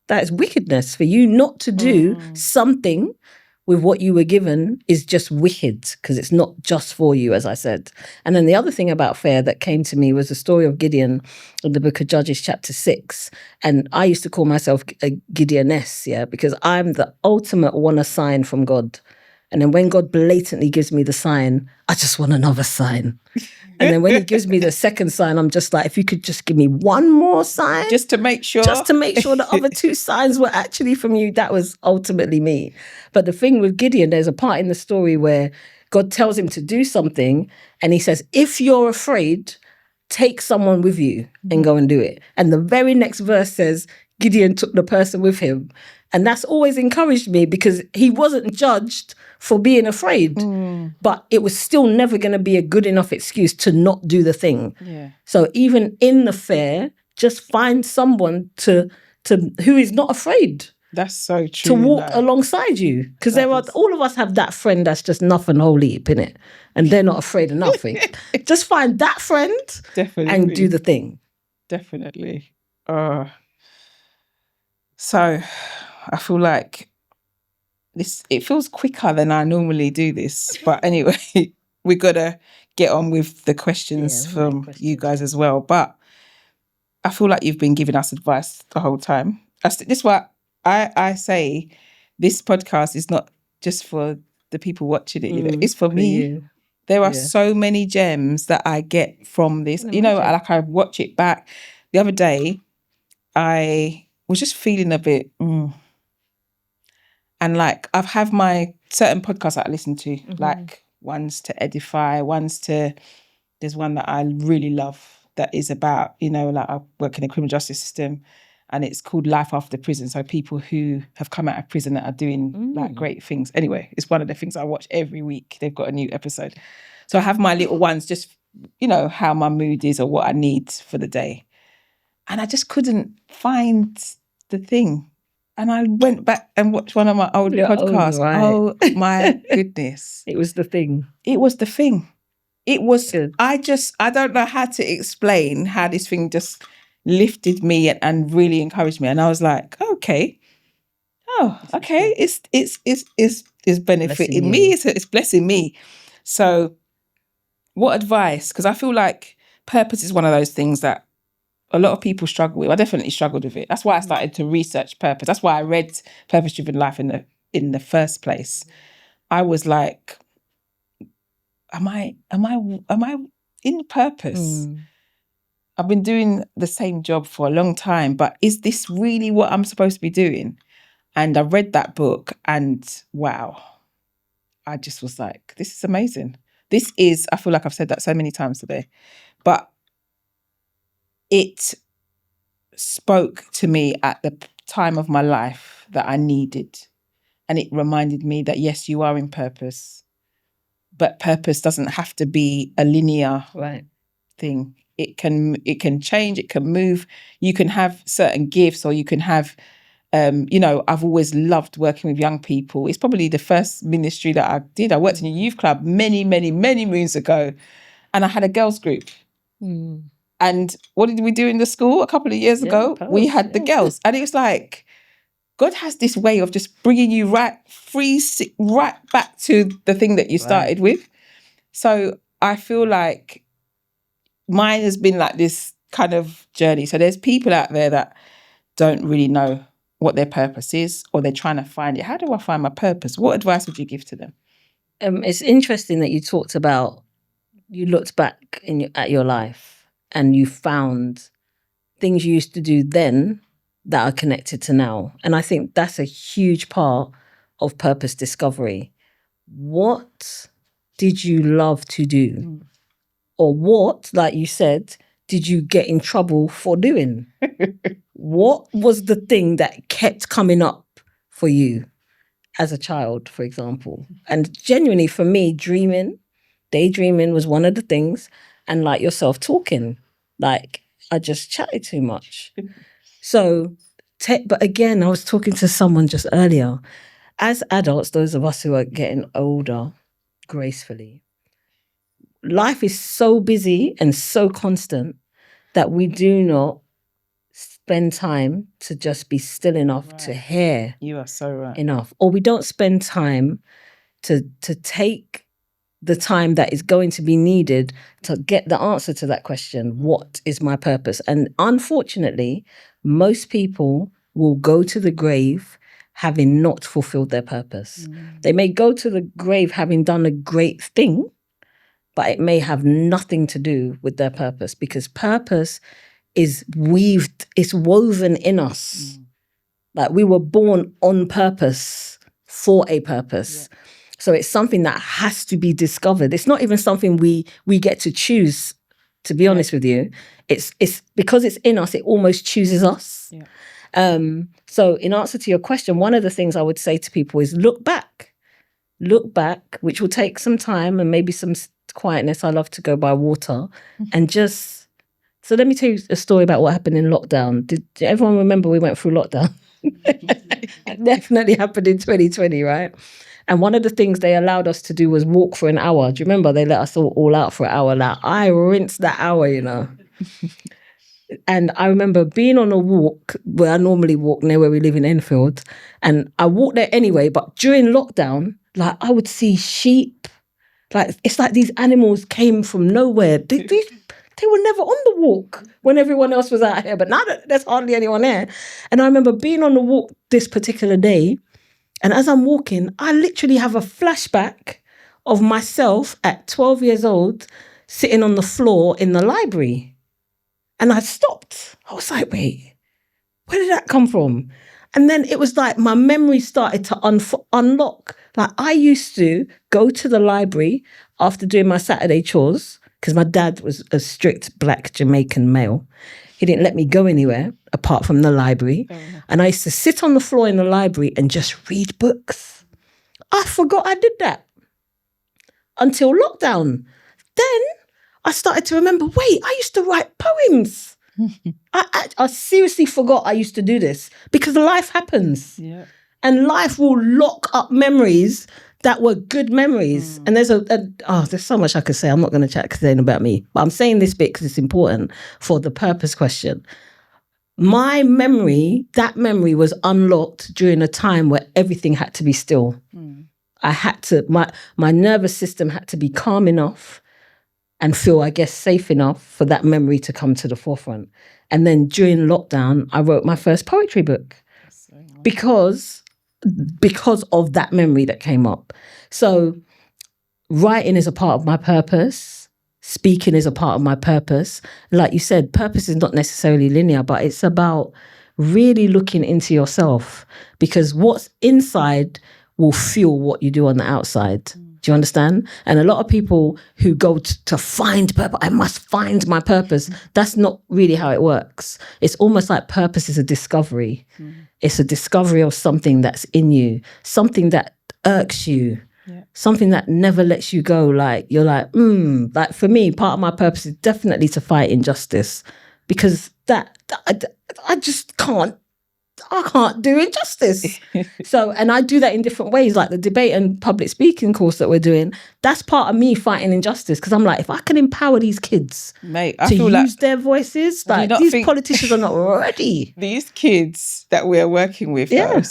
That is wickedness. For you not to do something with what you were given is just wicked because it's not just for you, as I said. And then the other thing about fear that came to me was the story of Gideon in the book of Judges chapter 6. And I used to call myself a Gideoness, because I'm the ultimate want a sign from God. And then when God blatantly gives me the sign, I just want another sign. And then when he gives me the second sign, I'm just like, if you could just give me one more sign. Just to make sure. Just to make sure the other 2 signs were actually from you. That was ultimately me. But the thing with Gideon, there's a part in the story where God tells him to do something. And he says, if you're afraid, take someone with you and go and do it. And the very next verse says, Gideon took the person with him. And that's always encouraged me because he wasn't judged for being afraid. But it was still never going to be a good enough excuse to not do the thing. Yeah. So even in the fear, just find someone to who is not afraid. That's so true. To walk alongside you. Because all of us have that friend that's just nothing whole heap, innit? And they're not afraid of nothing. Just find that friend and do the thing. Definitely. So I feel like it feels quicker than I normally do this. But anyway, we got to get on with the questions from you guys as well. But I feel like you've been giving us advice the whole time. This is why I say this podcast is not just for the people watching it, you know, it's for me. You. There are so many gems that I get from this. You know, like I watch it back. The other day, I was just feeling a bit, and like I've had my certain podcasts that I listen to, like one's to edify, there's one that I really love that is about, you know, like I work in the criminal justice system, and it's called Life After Prison. So people who have come out of prison that are doing like great things. Anyway, it's one of the things I watch every week. They've got a new episode. So I have my little ones, just, you know, how my mood is or what I need for the day. And I just couldn't find the thing. And I went back and watched one of my old podcasts. Oh my goodness. It was the thing. It was the thing. It was, good. I don't know how to explain how this thing just lifted me and really encouraged me. And I was like, okay. Oh, okay. It's benefiting me. It's blessing me. So what advice? Because I feel like purpose is one of those things that a lot of people struggle with. I definitely struggled with it. That's why I started to research purpose. That's why I read Purpose Driven Life in the first place. I was like, am I in purpose? I've been doing the same job for a long time, but is this really what I'm supposed to be doing? And I read that book and wow, I just was like, this is amazing. This is, I feel like I've said that so many times today, but it spoke to me at the time of my life that I needed. And it reminded me that, yes, you are in purpose, but purpose doesn't have to be a linear thing. It can change, it can move. You can have certain gifts, or you can have, you know, I've always loved working with young people. It's probably the first ministry that I did. I worked in a youth club many, many, many moons ago, and I had a girls group. And what did we do in the school a couple of years ago? We had the girls. And it was like, God has this way of just bringing you right back to the thing that you started with. So I feel like mine has been like this kind of journey. So there's people out there that don't really know what their purpose is, or they're trying to find it. How do I find my purpose? What advice would you give to them? It's interesting that you talked about, you looked back at your life and you found things you used to do then that are connected to now. And I think that's a huge part of purpose discovery. What did you love to do? Or what, like you said, did you get in trouble for doing? What was the thing that kept coming up for you as a child, for example? And genuinely for me, daydreaming was one of the things. And like yourself, talking, like I just chatted too much. So, but again, I was talking to someone just earlier. As adults, those of us who are getting older, gracefully, life is so busy and so constant that we do not spend time to just be still enough to hear. You are so right. Enough. Or we don't spend time to take the time that is going to be needed to get the answer to that question. What is my purpose? And unfortunately, most people will go to the grave having not fulfilled their purpose. They may go to the grave having done a great thing, but it may have nothing to do with their purpose, because purpose is woven in us. Like we were born on purpose for a purpose. Yeah. So it's something that has to be discovered. It's not even something we get to choose, to be honest with you. It's because it's in us, it almost chooses us. Yeah. So in answer to your question, one of the things I would say to people is look back, which will take some time and maybe some quietness. I love to go by water and just, so let me tell you a story about what happened in lockdown. Did everyone remember we went through lockdown? It definitely happened in 2020, right? And one of the things they allowed us to do was walk for an hour. Do you remember? They let us all out for an hour. Like, I rinsed that hour, you know. And I remember being on a walk where I normally walk near where we live in Enfield. And I walked there anyway, but during lockdown, like I would see sheep. Like, it's like these animals came from nowhere. These They were never on the walk when everyone else was out here. But now that there's hardly anyone here. And I remember being on the walk this particular day. And as I'm walking, I literally have a flashback of myself at 12 years old sitting on the floor in the library. And I stopped. I was like, wait, where did that come from? And then it was like my memory started to unlock. Like I used to go to the library after doing my Saturday chores because my dad was a strict black Jamaican male. He didn't let me go anywhere apart from the library. And I used to sit on the floor in the library and just read books. I forgot I did that until lockdown. Then I started to remember, wait, I used to write poems. I seriously forgot I used to do this because life happens. Yeah. And life will lock up memories that were good memories. And there's there's so much I could say. I'm not going to chat today about me, but I'm saying this bit because it's important for the purpose question. My memory, that memory was unlocked during a time where everything had to be still. I had to, my nervous system had to be calm enough and feel, I guess, safe enough for that memory to come to the forefront. And then during lockdown, I wrote my first poetry book because of that memory that came up. So writing is a part of my purpose. Speaking is a part of my purpose. Like you said, purpose is not necessarily linear, but it's about really looking into yourself because what's inside will fuel what you do on the outside. Do you understand? And a lot of people who go to find purpose, I must find my purpose. That's not really how it works. It's almost like purpose is a discovery. It's a discovery of something that's in you, something that irks you, something that never lets you go. Like you're like for me, part of my purpose is definitely to fight injustice because that I just can't. I can't do injustice. So, and I do that in different ways, like the debate and public speaking course that we're doing. That's part of me fighting injustice because I'm like, if I can empower these kids to use their voices, like these politicians are not ready. These kids that we're working with, though,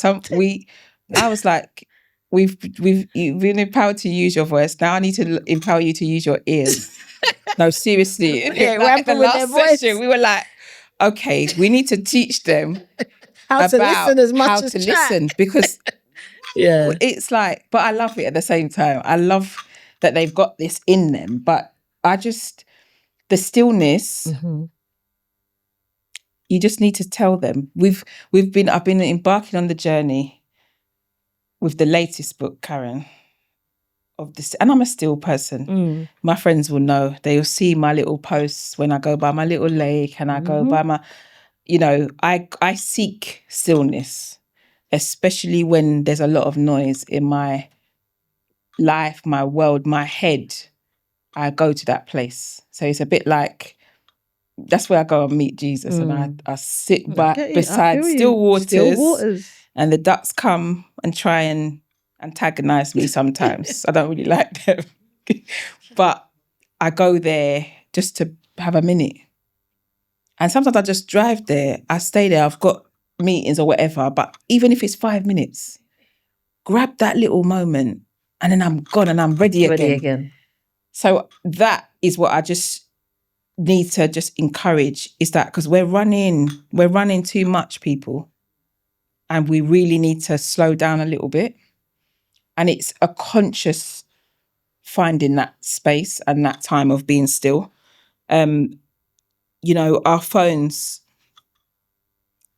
I was like, you've been empowered to use your voice. Now I need to empower you to use your ears. No, seriously. Like the last session, we were like, okay, we need to teach them how to listen as much as listen because it's like, but I love it at the same time. I love that they've got this in them, but the stillness, you just need to tell them. I've been embarking on the journey with the latest book, Karen, of this, and I'm a still person. My friends will know. They'll see my little posts when I go by my little lake and I go by my, I seek stillness, especially when there's a lot of noise in my life, my world, my head. I go to that place. So it's a bit like, that's where I go and meet Jesus and I sit beside still waters and the ducks come and try and antagonize me sometimes. I don't really like them. But I go there just to have a minute. And sometimes I just drive there. I stay there. I've got meetings or whatever. But even if it's 5 minutes, grab that little moment and then I'm gone and I'm ready again. So that is what I just need to just encourage, is that because we're running too much, people. And we really need to slow down a little bit. And it's a conscious finding that space and that time of being still. Our phones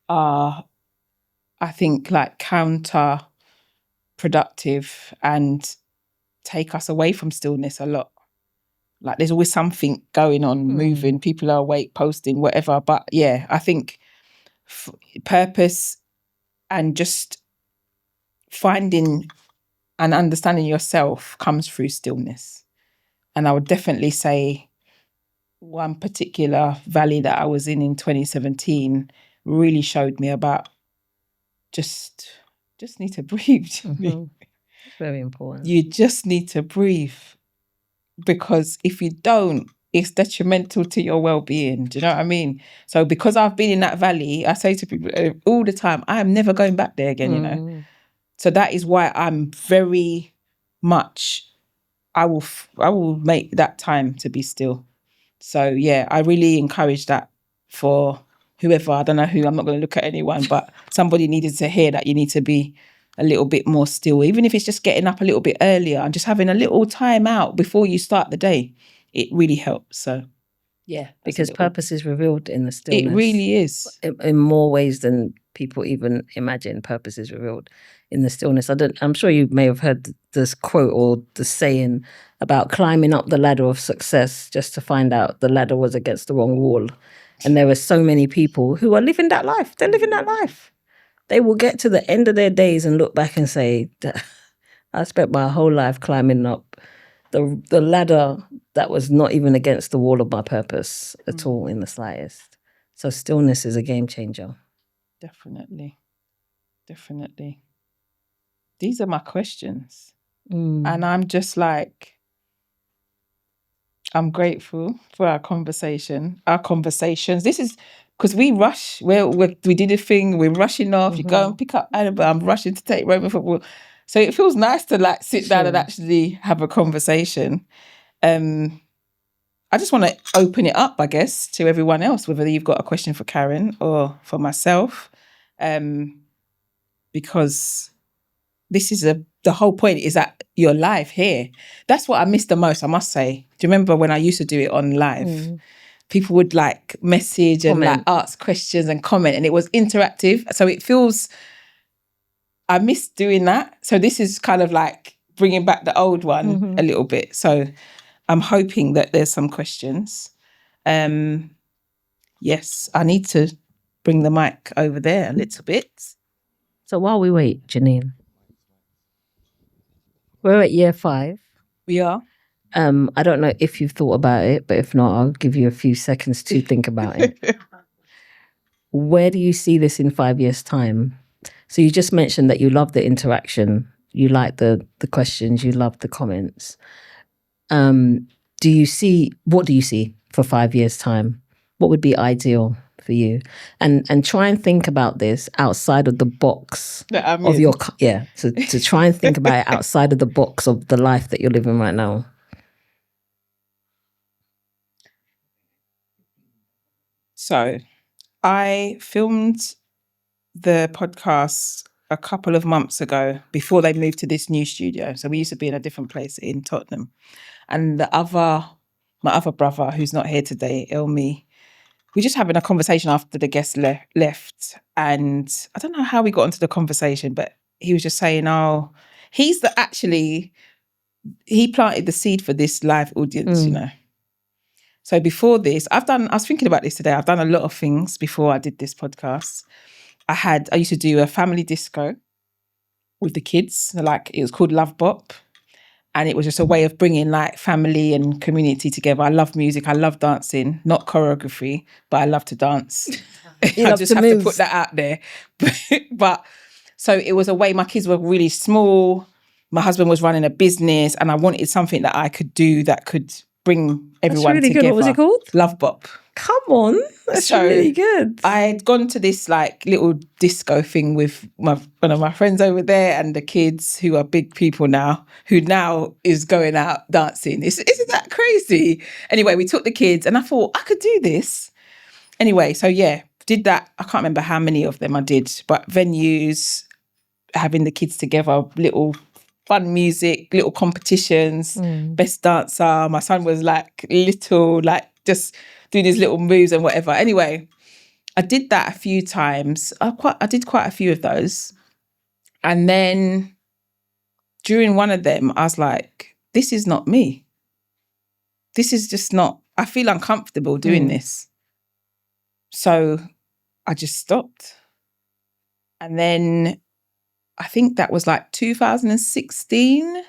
are, I think, like counterproductive and take us away from stillness a lot. Like there's always something going on, moving, people are awake, posting, whatever. But yeah, I think purpose and just finding and understanding yourself comes through stillness. And I would definitely say one particular valley that I was in 2017 really showed me about just need to breathe. Very important. You just need to breathe, because if you don't, it's detrimental to your well-being. Do you know what I mean? So because I've been in that valley, I say to people all the time, I am never going back there again, So that is why I'm very much, I will make that time to be still. So yeah, I really encourage that for whoever, I don't know who, I'm not going to look at anyone, but somebody needed to hear that you need to be a little bit more still, even if it's just getting up a little bit earlier and just having a little time out before you start the day. It really helps. So yeah, because purpose is revealed in the stillness. It really is. In more ways than people even imagine. Purpose is revealed in the stillness. I'm sure you may have heard this quote or the saying about climbing up the ladder of success just to find out the ladder was against the wrong wall. And there are so many people who are living that life. They're living that life. They will get to the end of their days and look back and say, I spent my whole life climbing up the ladder that was not even against the wall of my purpose at all in the slightest. So stillness is a game changer. Definitely. These are my questions. And I'm just like, I'm grateful for our conversations. This is because we rush. We did a thing. We're rushing off. You go and pick up Annabelle. I'm rushing to take Roman football. So it feels nice to like sit down and actually have a conversation. I just want to open it up, I guess, to everyone else, whether you've got a question for Karen or for myself, because this is the whole point is that you're live here. That's what I miss the most, I must say. Do you remember when I used to do it on live? People would like message and like ask questions and comment, and it was interactive. So it feels, I miss doing that. So this is kind of like bringing back the old one a little bit. So I'm hoping that there's some questions. Yes, I need to bring the mic over there a little bit. So while we wait, Jernine, we're at year 5. We are. I don't know if you've thought about it, but if not, I'll give you a few seconds to think about it. Where do you see this in 5 years' time? So you just mentioned that you love the interaction, you like the questions, you love the comments. What do you see for 5 years' time? What would be ideal for you? And try and think about this outside of the box of your to try and think about it outside of the box of the life that you're living right now. So I filmed the podcast a couple of months ago before they moved to this new studio. So we used to be in a different place in Tottenham. And my other brother, who's not here today, Elmi, we're just having a conversation after the guest left. And I don't know how we got into the conversation, but he was just saying, he planted the seed for this live audience, you know. So before this, I was thinking about this today. I've done a lot of things before I did this podcast. I used to do a family disco with the kids. Like, it was called Love Bop. And it was just a way of bringing like family and community together. I love music. I love dancing, not choreography, but I love to dance. I just have to put that out there. But so it was a way, my kids were really small. My husband was running a business and I wanted something that I could do that could bring everyone really together. Good. What was it called? Love Bop. Come on, that's really good. I'd gone to this like little disco thing with one of my friends over there and the kids who are big people now, who now is going out dancing. Isn't that crazy? Anyway, we took the kids and I thought I could do this. Anyway, so yeah, did that. I can't remember how many of them I did, but venues, having the kids together, little fun music, little competitions, best dancer. My son was like little, like just doing his little moves and whatever. Anyway, I did that a few times. I did quite a few of those. And then during one of them, I was like, this is not me. This is just not, I feel uncomfortable doing this. So I just stopped. And then I think that was like 2016.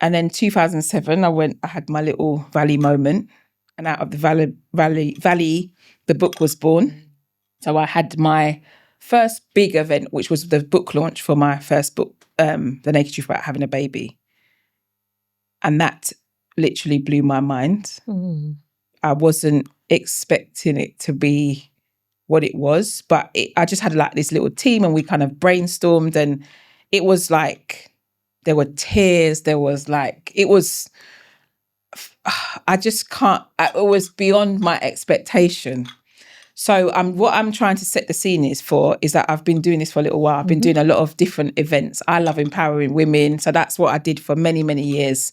And then 2007, I had my little valley moment. And out of the valley, the book was born. So I had my first big event, which was the book launch for my first book, The Naked Truth About Having a Baby. And that literally blew my mind. I wasn't expecting it to be what it was, but I just had like this little team and we kind of brainstormed, and it was like, there were tears, there was like, it was I just can't, it was beyond my expectation. So what I'm trying to set the scene is that I've been doing this for a little while. I've been doing a lot of different events. I love empowering women. So that's what I did for many, many years.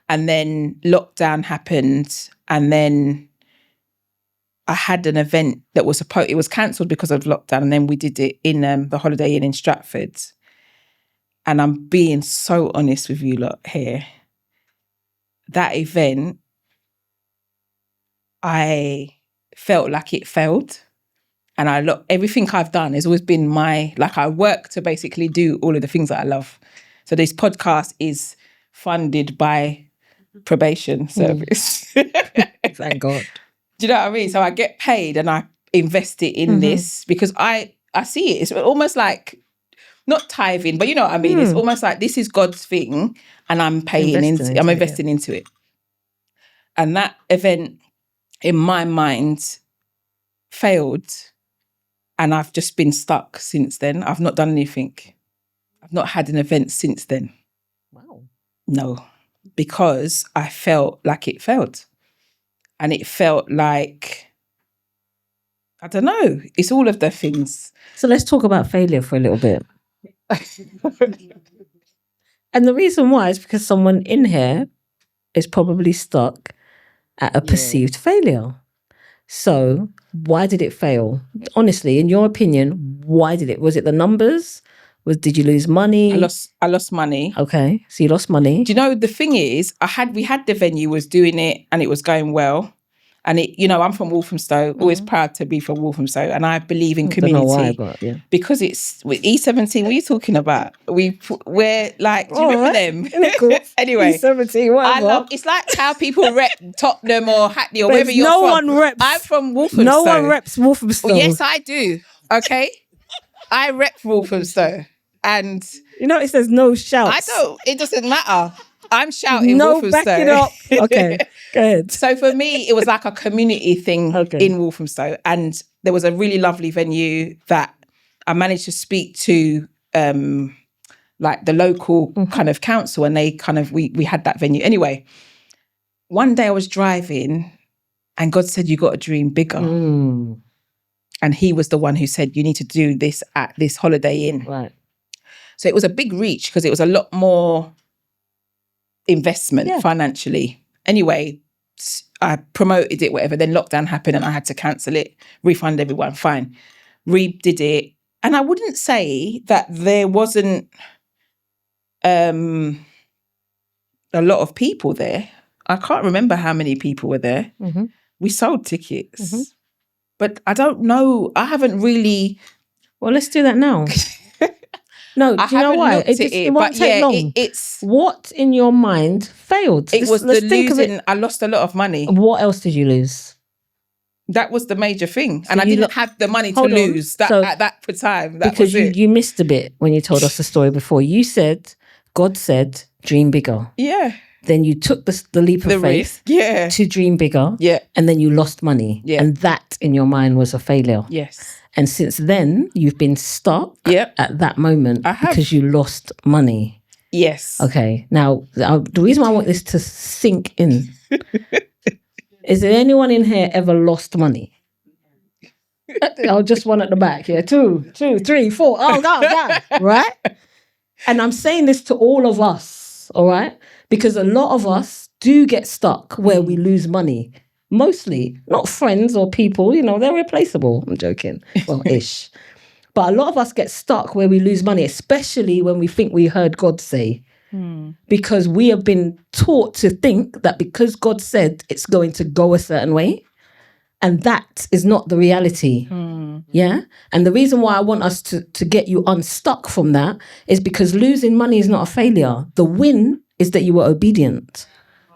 And then lockdown happened. And then I had an event that was it was cancelled because of lockdown. And then we did it in the Holiday Inn in Stratford. And I'm being so honest with you lot here. That event, I felt like it failed. And everything I've done has always been I work to basically do all of the things that I love. So this podcast is funded by probation service. Thank God. Do you know what I mean? So I get paid and I invest it in this because I see it. It's almost like, not tithing, but you know what I mean? It's almost like this is God's thing and I'm investing into it. And that event in my mind failed. And I've just been stuck since then. I've not done anything. I've not had an event since then. Wow. No, because I felt like it failed. And it felt like, I don't know, it's all of the things. So let's talk about failure for a little bit. And the reason why is because someone in here is probably stuck at a perceived failure. So why did it fail? Honestly, in your opinion, why did it? Was it the numbers? Did you lose money? I lost money. Okay, so you lost money. Do you know, the thing is, we had the venue, was doing it and it was going well. And I'm from Walthamstow, always proud to be from Walthamstow, and I believe in community. I don't know why, but yeah. Because it's with E17. What are you talking about? We're like, do you remember them? Anyway, E17, whatever. It's like how people rep Tottenham or Hackney or wherever you're from. One reps. I'm from Walthamstow. No one reps Walthamstow. Well, yes, I do. Okay, I rep Walthamstow, and it says no shouts. I don't. It doesn't matter. I'm shouting Walthamstow. Back it up. Okay, go ahead. So for me, it was like a community thing in Walthamstow. And there was a really lovely venue that I managed to speak to like the local kind of council, and they kind of, we had that venue. Anyway, one day I was driving and God said, you got to dream bigger. And he was the one who said, you need to do this at this Holiday Inn. Right. So it was a big reach because it was a lot more investment financially. Anyway, I promoted it, whatever. Then lockdown happened and I had to cancel it, refund everyone, fine. Redid it. And I wouldn't say that there wasn't a lot of people there. I can't remember how many people were there. We sold tickets. But I don't know. I haven't really... Well, let's do that now. No, do you know why? It won't take long. It's what in your mind failed? It was the losing. I lost a lot of money. What else did you lose? That was the major thing, and I didn't have the money to lose at that time. Because you missed a bit when you told us the story before. You said, God said, dream bigger. Yeah. Then you took the leap of faith to dream bigger. Yeah. And then you lost money. Yeah. And that in your mind was a failure. Yes. And since then, you've been stuck at that moment because you lost money. Yes. Okay. Now, the reason why I want this to sink in is there anyone in here ever lost money? I'll just one at the back here. 2, 3, 4. Oh, no. Right? And I'm saying this to all of us, all right? Because a lot of us do get stuck where we lose money. Mostly, not friends or people, they're replaceable. I'm joking. Well, ish. But a lot of us get stuck where we lose money, especially when we think we heard God say. Because we have been taught to think that because God said it's going to go a certain way, and that is not the reality. Yeah? And the reason why I want us to get you unstuck from that is because losing money is not a failure. The win is that you were obedient.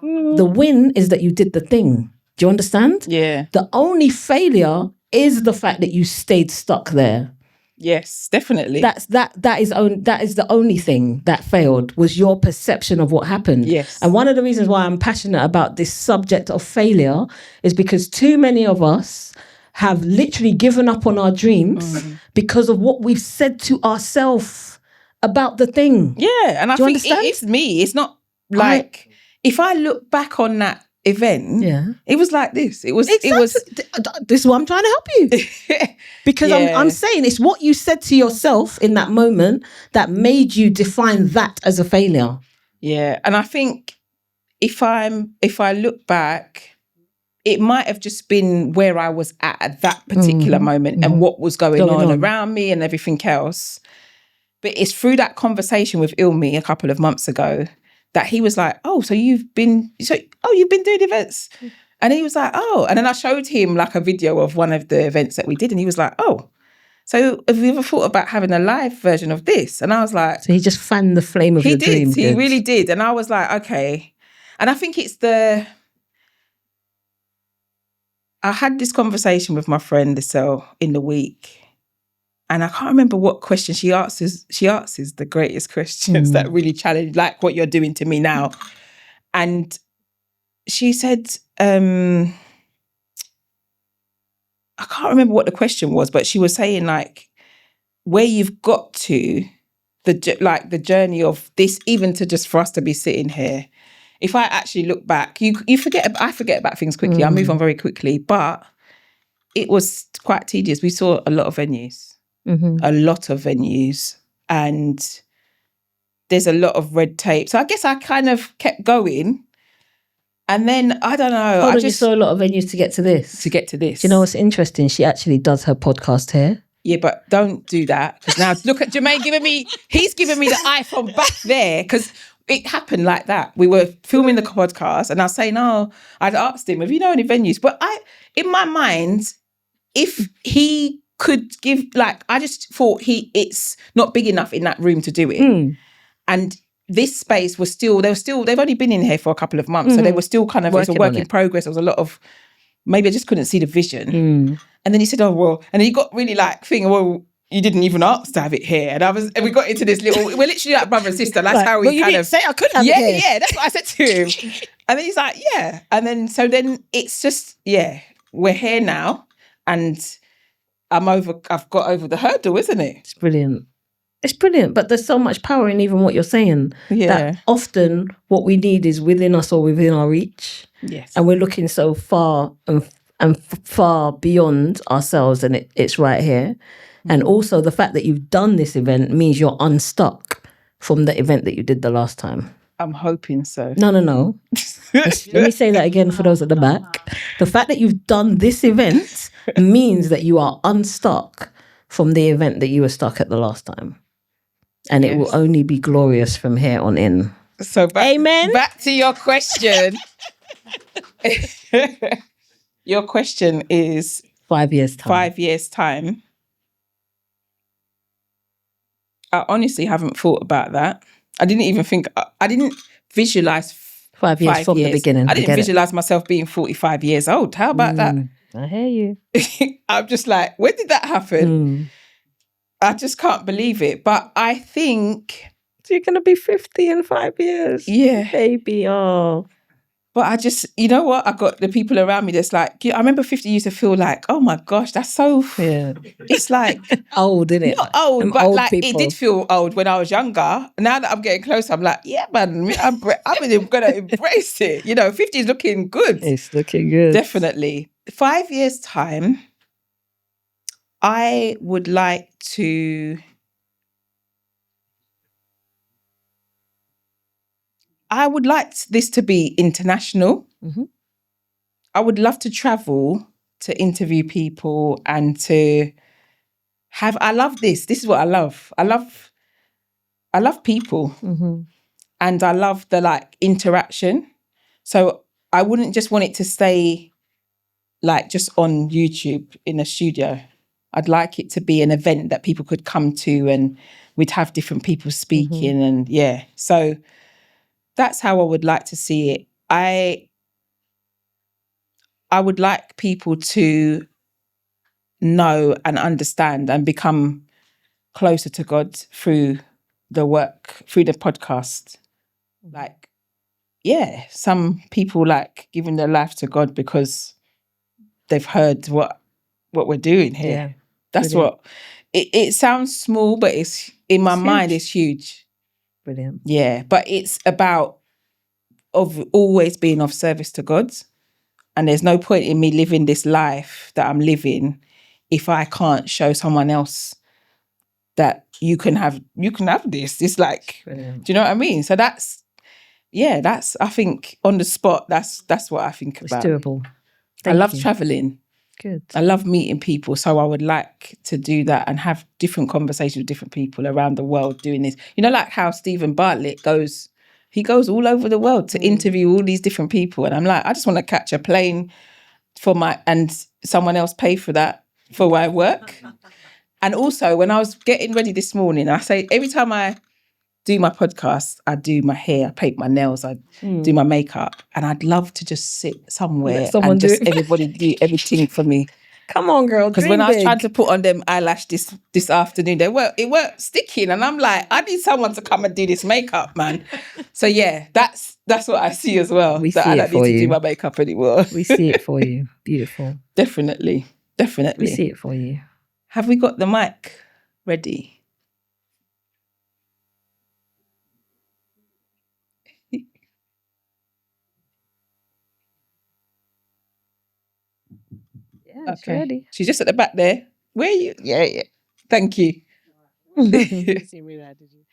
The win is that you did the thing. Do you understand? Yeah. The only failure is the fact that you stayed stuck there. Yes, definitely. That is the only thing that failed, was your perception of what happened. Yes. And one of the reasons why I'm passionate about this subject of failure is because too many of us have literally given up on our dreams because of what we've said to ourselves about the thing. Yeah, and I think it is me. It's not like, if I look back on that event, it was like this. It was. This is what I'm trying to help you. Because I'm saying it's what you said to yourself in that moment that made you define that as a failure. Yeah. And I think if I look back, it might have just been where I was at that particular moment and what was going on around me and everything else. But it's through that conversation with Ilmi a couple of months ago that he was like, oh, you've been doing events. And he was like, oh. And then I showed him like a video of one of the events that we did. And he was like, oh, so have you ever thought about having a live version of this? And I was like. So he just fanned the flame of your dream. He really did. And I was like, okay. And I think it's I had this conversation with my friend Lisselle in the week. And I can't remember what question she answers. She answers the greatest questions that really challenge, like what you're doing to me now. And she said, I can't remember what the question was, but she was saying like where you've got to, the journey of this, even to just for us to be sitting here. If I actually look back, I forget about things quickly. I move on very quickly, but it was quite tedious. We saw a lot of venues. A lot of venues, and there's a lot of red tape. So I guess I kind of kept going, and then I don't know. You saw a lot of venues to get to this. Do you know what's interesting? She actually does her podcast here. Yeah, but don't do that, because now look at Jermaine he's giving me the eye from back there, because it happened like that. We were filming the podcast, and I was saying, I'd asked him, have you know any venues? But in my mind, if he could give, like, I just thought it's not big enough in that room to do it. And this space was they've only been in here for a couple of months. So they were still kind of, it was a work in progress. There was a lot of, maybe I just couldn't see the vision. And then he said, and then he got really like you didn't even ask to have it here. And we got into this little, we're literally like brother and sister. That's how we kind of say I could have it here. Yeah, that's what I said to him. And then he's like, yeah. And then, so then it's just, we're here now, and I've got over the hurdle, isn't it? It's brilliant. But there's so much power in even what you're saying. Yeah. That often what we need is within us or within our reach. Yes. And we're looking so far and far beyond ourselves, and it's right here. And also the fact that you've done this event means you're unstuck from the event that you did the last time. I'm hoping so. No. Let me say that again for those at the back. The fact that you've done this event means that you are unstuck from the event that you were stuck at the last time. And it will only be glorious from here on in. So amen. Back to your question. Your question is 5 years time. 5 years time. I honestly haven't thought about that. I didn't visualize 5 years from the beginning. I didn't visualize myself being 45 years old. How about that? I hear you. I'm just like, when did that happen? I just can't believe it. But I think... So you're going to be 50 in 5 years? Yeah. Baby, But I just, you know what? I got the people around me that's like, I remember 50 used to feel like, oh my gosh, that's so... Yeah. It's like... old, isn't it? Not old, Them but old like people. It did feel old when I was younger. Now that I'm getting closer, I'm like, yeah, man, I'm going to embrace it. 50 is looking good. It's looking good. Definitely. 5 years' time, I would like to... I would like this to be international. I would love to travel to interview people and to have... I love this. This is what I love. I love people. And I love the interaction. So I wouldn't just want it to stay just on YouTube in a studio. I'd like it to be an event that people could come to, and we'd have different people speaking and so that's how I would like to see it. I would like people to know and understand and become closer to God through the work, through the podcast. Some people giving their life to God because they've heard what we're doing here. Yeah, that's brilliant. What it sounds small, but it's in my mind, it's huge. Brilliant. Yeah, but it's about of always being of service to God. And there's no point in me living this life that I'm living if I can't show someone else that you can have this. It's like, Brilliant. do you know what I mean? So that's I think on the spot, that's what I think It's about. doable. I love traveling. Good. I love meeting people. So I would like to do that and have different conversations with different people around the world doing this. You know, like how Stephen Bartlett goes all over the world to interview all these different people. And I'm like, I just want to catch a plane and someone else pay for that for my work. And also when I was getting ready this morning, I say every time I do my podcast, I do my hair, I paint my nails, I do my makeup, and I'd love to just sit somewhere and just everybody do everything for me. Come on, girl. Because when I was trying to put on them eyelash this afternoon, it weren't sticking, and I'm like, I need someone to come and do this makeup, man. So yeah, that's what I see as well. We that see I it don't for need to you. do my makeup anymore. We see it for you. Beautiful. Definitely. We see it for you. Have we got the mic ready? Yeah, it's ready. She's just at the back there. Where are you? Yeah. Thank you. See me there, did you?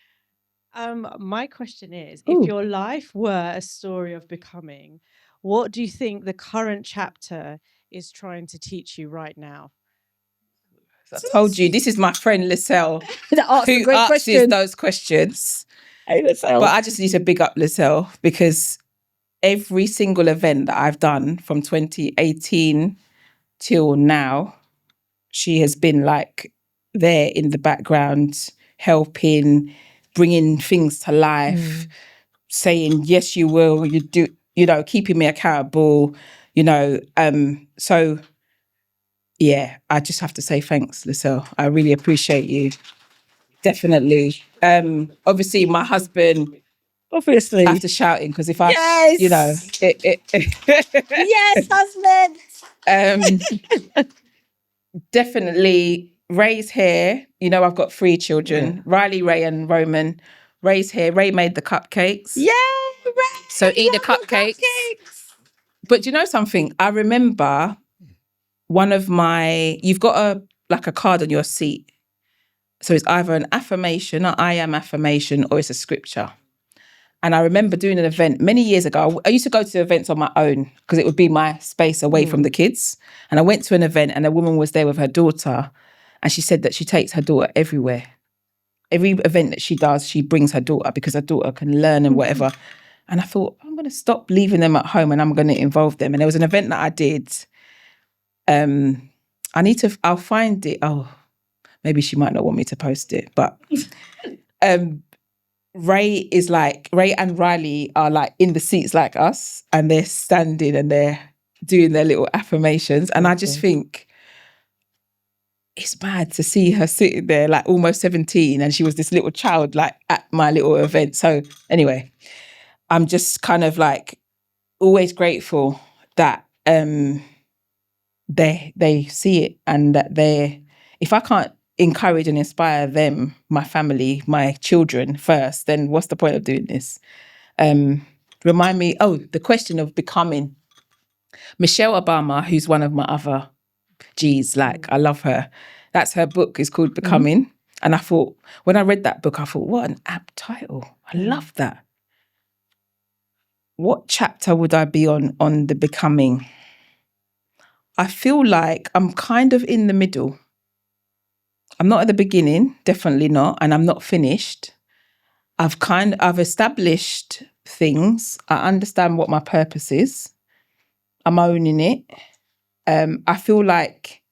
My question is, if your life were a story of becoming, what do you think the current chapter is trying to teach you right now? I told you, this is my friend Lisselle, who asks those questions. Hey, Lisselle. But I just need to big up Lisselle because every single event that I've done from 2018 till now, she has been like there in the background, helping, bringing things to life, saying, yes, you will, you do, keeping me accountable, so yeah, I just have to say thanks, Lisselle. I really appreciate you. Definitely. Obviously, my husband, obviously, after shouting, because if I, yes, yes, husband. Definitely Ray's hair. I've got 3 children, Riley, Ray, and Roman. Ray's hair. Ray made the cupcakes. Yeah, Ray. So eat the cupcakes. But do you know something? I remember you've got a card on your seat. So it's either an affirmation, or I am affirmation, or it's a scripture. And I remember doing an event many years ago. I used to go to events on my own because it would be my space away from the kids. And I went to an event and a woman was there with her daughter. And she said that she takes her daughter everywhere. Every event that she does, she brings her daughter because her daughter can learn and whatever. And I thought, I'm going to stop leaving them at home and I'm going to involve them. And there was an event that I did. I'll find it. Oh, maybe she might not want me to post it. But Ray and Riley are like in the seats like us, and they're standing and they're doing their little affirmations. And I just think it's mad to see her sitting there like almost 17 and she was this little child like at my little event. So anyway, I'm just kind of like always grateful that they see it, and that if I can't encourage and inspire them, my family, my children first, then what's the point of doing this? Remind me, the question of becoming. Michelle Obama, who's one of my other G's, I love her. That's her book, is called Becoming. And I thought, when I read that book, I thought, what an apt title. I love that. What chapter would I be on the becoming? I feel like I'm kind of in the middle. I'm not at the beginning, definitely not, and I'm not finished. I've established things. I understand what my purpose is. I'm owning it. I feel like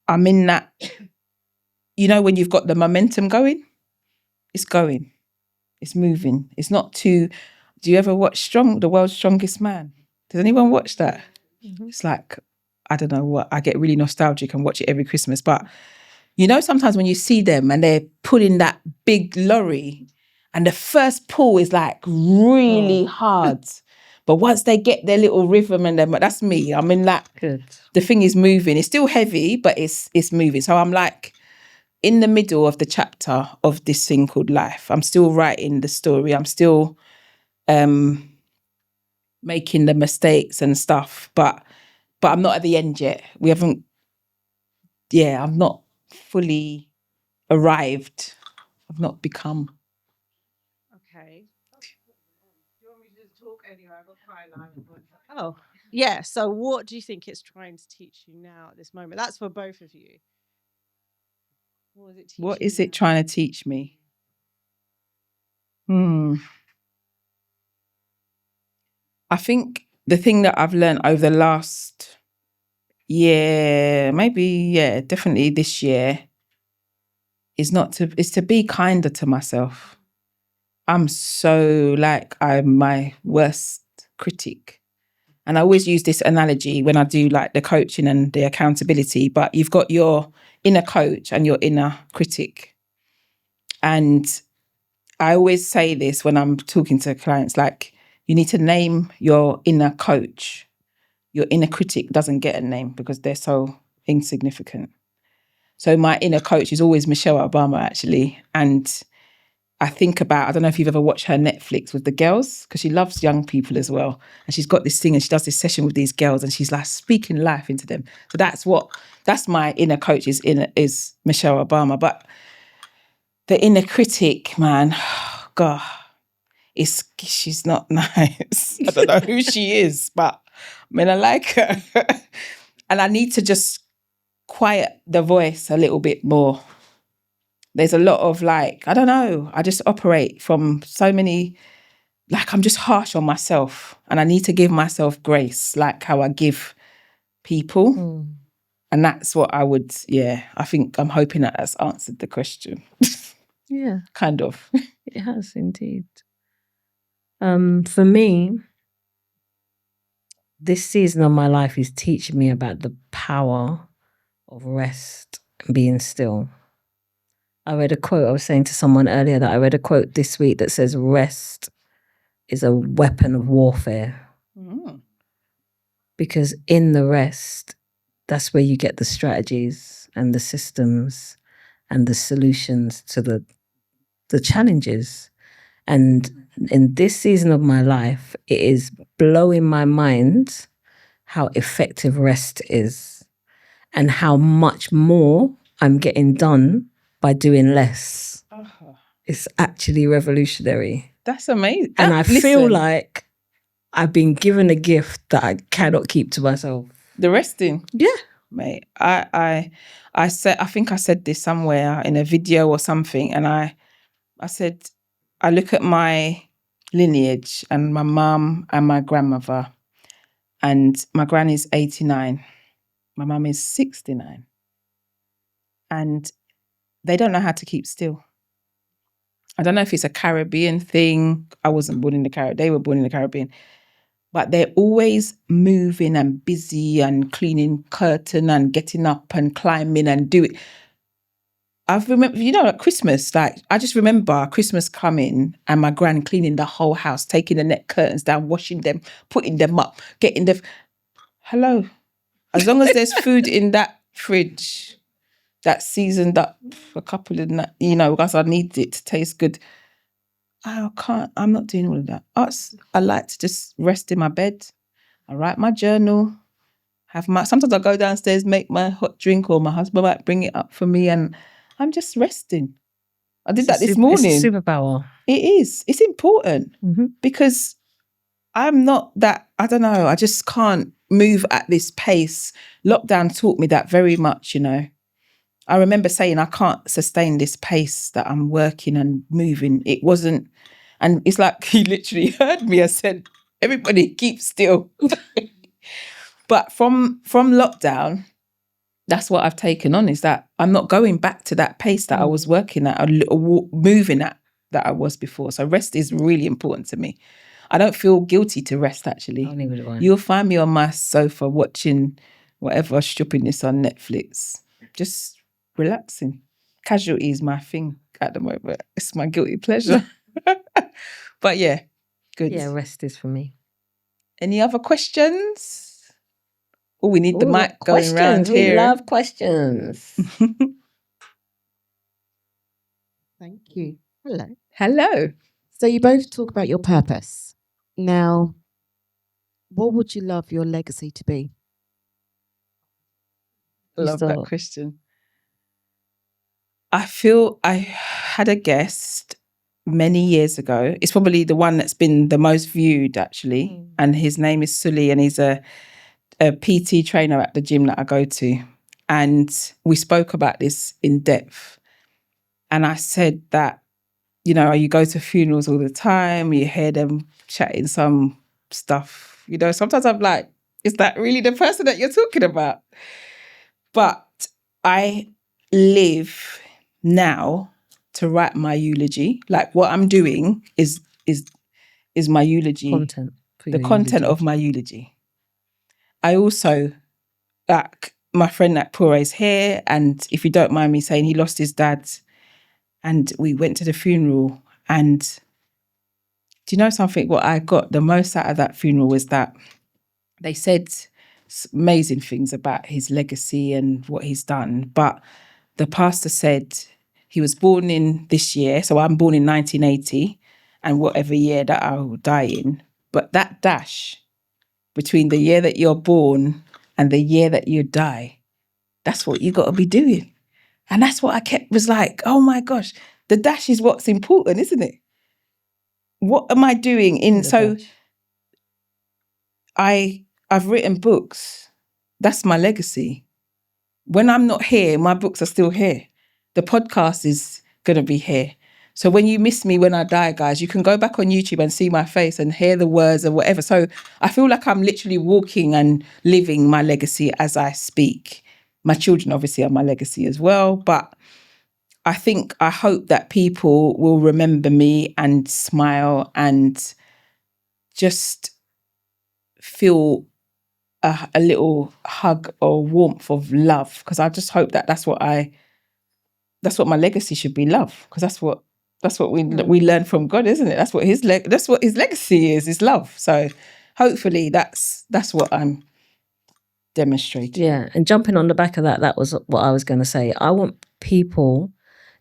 I'm in that, when you've got the momentum going, it's going, it's moving. It's not too, do you ever watch The World's Strongest Man? Does anyone watch that? Mm-hmm. It's like, I don't know what, I get really nostalgic and watch it every Christmas. But, sometimes when you see them and they're pulling that big lorry and the first pull is like really hard. But once they get their little rhythm and that's me. I'm in that. Good. The thing is moving. It's still heavy, but it's moving. So I'm like in the middle of the chapter of this thing called life. I'm still writing the story. I'm still making the mistakes and stuff, but I'm not at the end yet. We haven't. Yeah, I've not fully arrived. I've not become. Okay. Do you want me to talk anyway? I've got quite a line. Oh, yeah. So what do you think it's trying to teach you now at this moment? That's for both of you. What is it trying to teach me? I think the thing that I've learned over the last year, definitely this year, is to be kinder to myself. I'm my worst critic. And I always use this analogy when I do like the coaching and the accountability, but you've got your inner coach and your inner critic. And I always say this when I'm talking to clients, like, you need to name your inner coach. Your inner critic doesn't get a name because they're so insignificant. So my inner coach is always Michelle Obama, actually. And I think about, I don't know if you've ever watched her Netflix with the girls, because she loves young people as well. And she's got this thing and she does this session with these girls and she's like speaking life into them. So that's my inner coach is Michelle Obama. But the inner critic, man, God, she's not nice. I don't know who she is, but I mean, I like her. And I need to just quiet the voice a little bit more. There's a lot of I don't know, I just operate from so many, I'm just harsh on myself and I need to give myself grace, like how I give people. And that's what I think I'm hoping that that's answered the question. Yeah. Kind of. It has indeed. For me, this season of my life is teaching me about the power of rest and being still. I read a quote, I was saying to someone earlier that I read a quote this week that says rest is a weapon of warfare. Because in the rest, that's where you get the strategies and the systems and the solutions to the challenges. And in this season of my life, it is blowing my mind how effective rest is and how much more I'm getting done by doing less. It's actually revolutionary. That's amazing. And I feel like I've been given a gift that I cannot keep to myself. The resting? Yeah. Mate, I think I said this somewhere in a video or something, and I said, I look at my lineage and my mum and my grandmother, and my granny's 89, my mum is 69, and they don't know how to keep still. I don't know if it's a Caribbean thing. I wasn't born in the Caribbean. They were born in the Caribbean. But they're always moving and busy and cleaning curtain and getting up and climbing and do it. I've remember, at Christmas, I just remember Christmas coming and my gran cleaning the whole house, taking the net curtains down, washing them, putting them up, getting the... Hello. As long as there's food in that fridge that's seasoned up a couple of, because I need it to taste good. I'm not doing all of that. I like to just rest in my bed. I write my journal, sometimes I go downstairs, make my hot drink, or my husband might bring it up for me, and I'm just resting. I did that this morning. It's a superpower. It is. It's important because I'm not that, I don't know, I just can't move at this pace. Lockdown taught me that very much, I remember saying I can't sustain this pace that I'm working and moving. It wasn't, and it's like he literally heard me. I said, everybody keep still. But from lockdown, that's what I've taken on, is that I'm not going back to that pace that I was working at, or moving at, that I was before. So rest is really important to me. I don't feel guilty to rest, actually. You'll find me on my sofa watching whatever stupidness on Netflix, just relaxing. Casualty is my thing at the moment. It's my guilty pleasure. But yeah, good. Yeah, rest is for me. Any other questions? Oh, we need the mic going around here. We love questions. Thank you. Hello. Hello. So you both talk about your purpose. Now, what would you love your legacy to be? Love that question. I feel I had a guest many years ago. It's probably the one that's been the most viewed, actually. And his name is Sully, and he's a PT trainer at the gym that I go to. And we spoke about this in depth. And I said that, you know, you go to funerals all the time, you hear them chatting some stuff. You know, sometimes I'm like, is that really the person that you're talking about? But I live now to write my eulogy. Like what I'm doing is my eulogy. Content. The content of my eulogy. I also, like my friend at Pure's here, and if you don't mind me saying, he lost his dad, and we went to the funeral. And do you know something? What I got the most out of that funeral was that they said amazing things about his legacy and what he's done. But the pastor said he was born in this year. So I'm born in 1980 and whatever year that I will die in. But that dash between the year that you're born and the year that you die, that's what you got to be doing. And that's what I was like, oh my gosh, the dash is what's important, isn't it? What am I doing in so dash. I've written books. That's my legacy. When I'm not here, my books are still here. The podcast is going to be here. So when you miss me when I die, guys, you can go back on YouTube and see my face and hear the words or whatever. So I feel like I'm literally walking and living my legacy as I speak. My children obviously are my legacy as well. But I hope that people will remember me and smile and just feel a little hug or warmth of love, because I just hope that that's what my legacy should be, love, because that's what we learn from God, isn't it? That's what his legacy is love. So hopefully that's what I'm demonstrating. Yeah, and jumping on the back of that was what I was going to say. I want people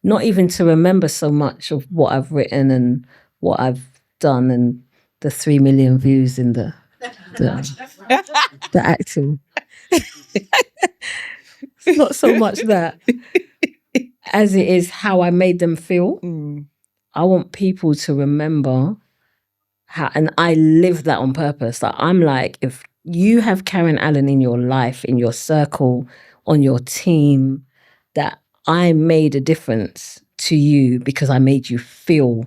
not even to remember so much of what I've written and what I've done and the 3 million views in the acting. It's not so much that as it is how I made them feel. I want people to remember how, and I live that on purpose. Like I'm like, if you have Karen Allen in your life, in your circle, on your team, that I made a difference to you because I made you feel.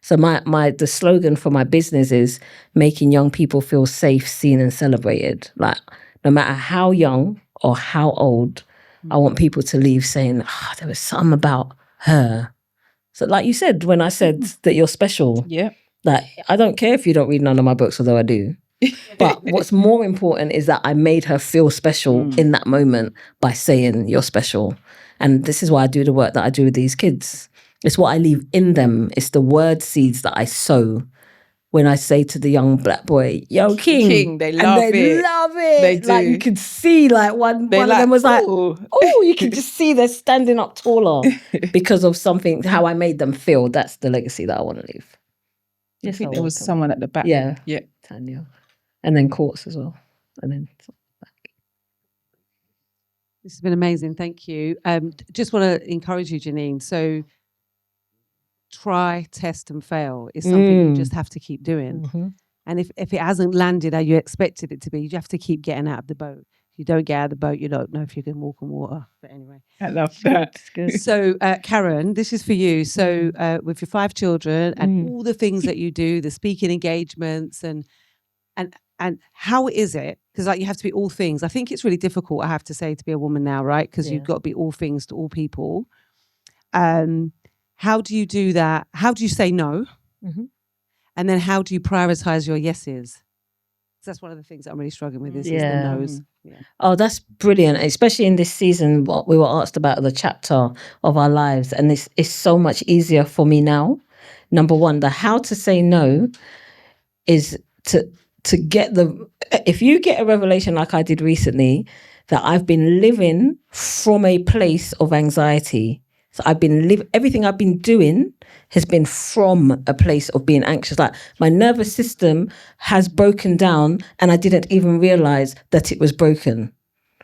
So the slogan for my business is making young people feel safe, seen and celebrated. Like no matter how young or how old, I want people to leave saying, there was something about her. So like you said, when I said that you're special, like I don't care if you don't read none of my books, although I do. But what's more important is that I made her feel special in that moment by saying you're special. And this is why I do the work that I do with these kids. It's what I leave in them. It's the word seeds that I sow when I say to the young black boy, yo, King. They love it. They love it. They do. Like you could see like one of them was like, oh, you could just see they're standing up taller because of something, how I made them feel. That's the legacy that I want to leave. I think there was someone at the back. Yeah. Yeah. Tanya. And then Courts as well. And then back. This has been amazing. Thank you. Just want to encourage you, Jernine. So try, test and fail is something you just have to keep doing. Mm-hmm. And if it hasn't landed how you expected it to be, you have to keep getting out of the boat. If you don't get out of the boat, you don't know if you can walk on water. But anyway. I love that. It's good. So Karen, this is for you. So with your 5 children and all the things that you do, the speaking engagements and how is it? Because like you have to be all things. I think it's really difficult, I have to say, to be a woman now, right? Because you've got to be all things to all people. How do you do that? How do you say no? Mm-hmm. And then how do you prioritize your yeses? That's one of the things that I'm really struggling with is the no's. Yeah. Oh, that's brilliant. Especially in this season, what we were asked about the chapter of our lives. And it's so much easier for me now. Number one, the how to say no is to get if you get a revelation like I did recently, that I've been living from a place of anxiety So everything I've been doing has been from a place of being anxious. Like my nervous system has broken down and I didn't even realize that it was broken.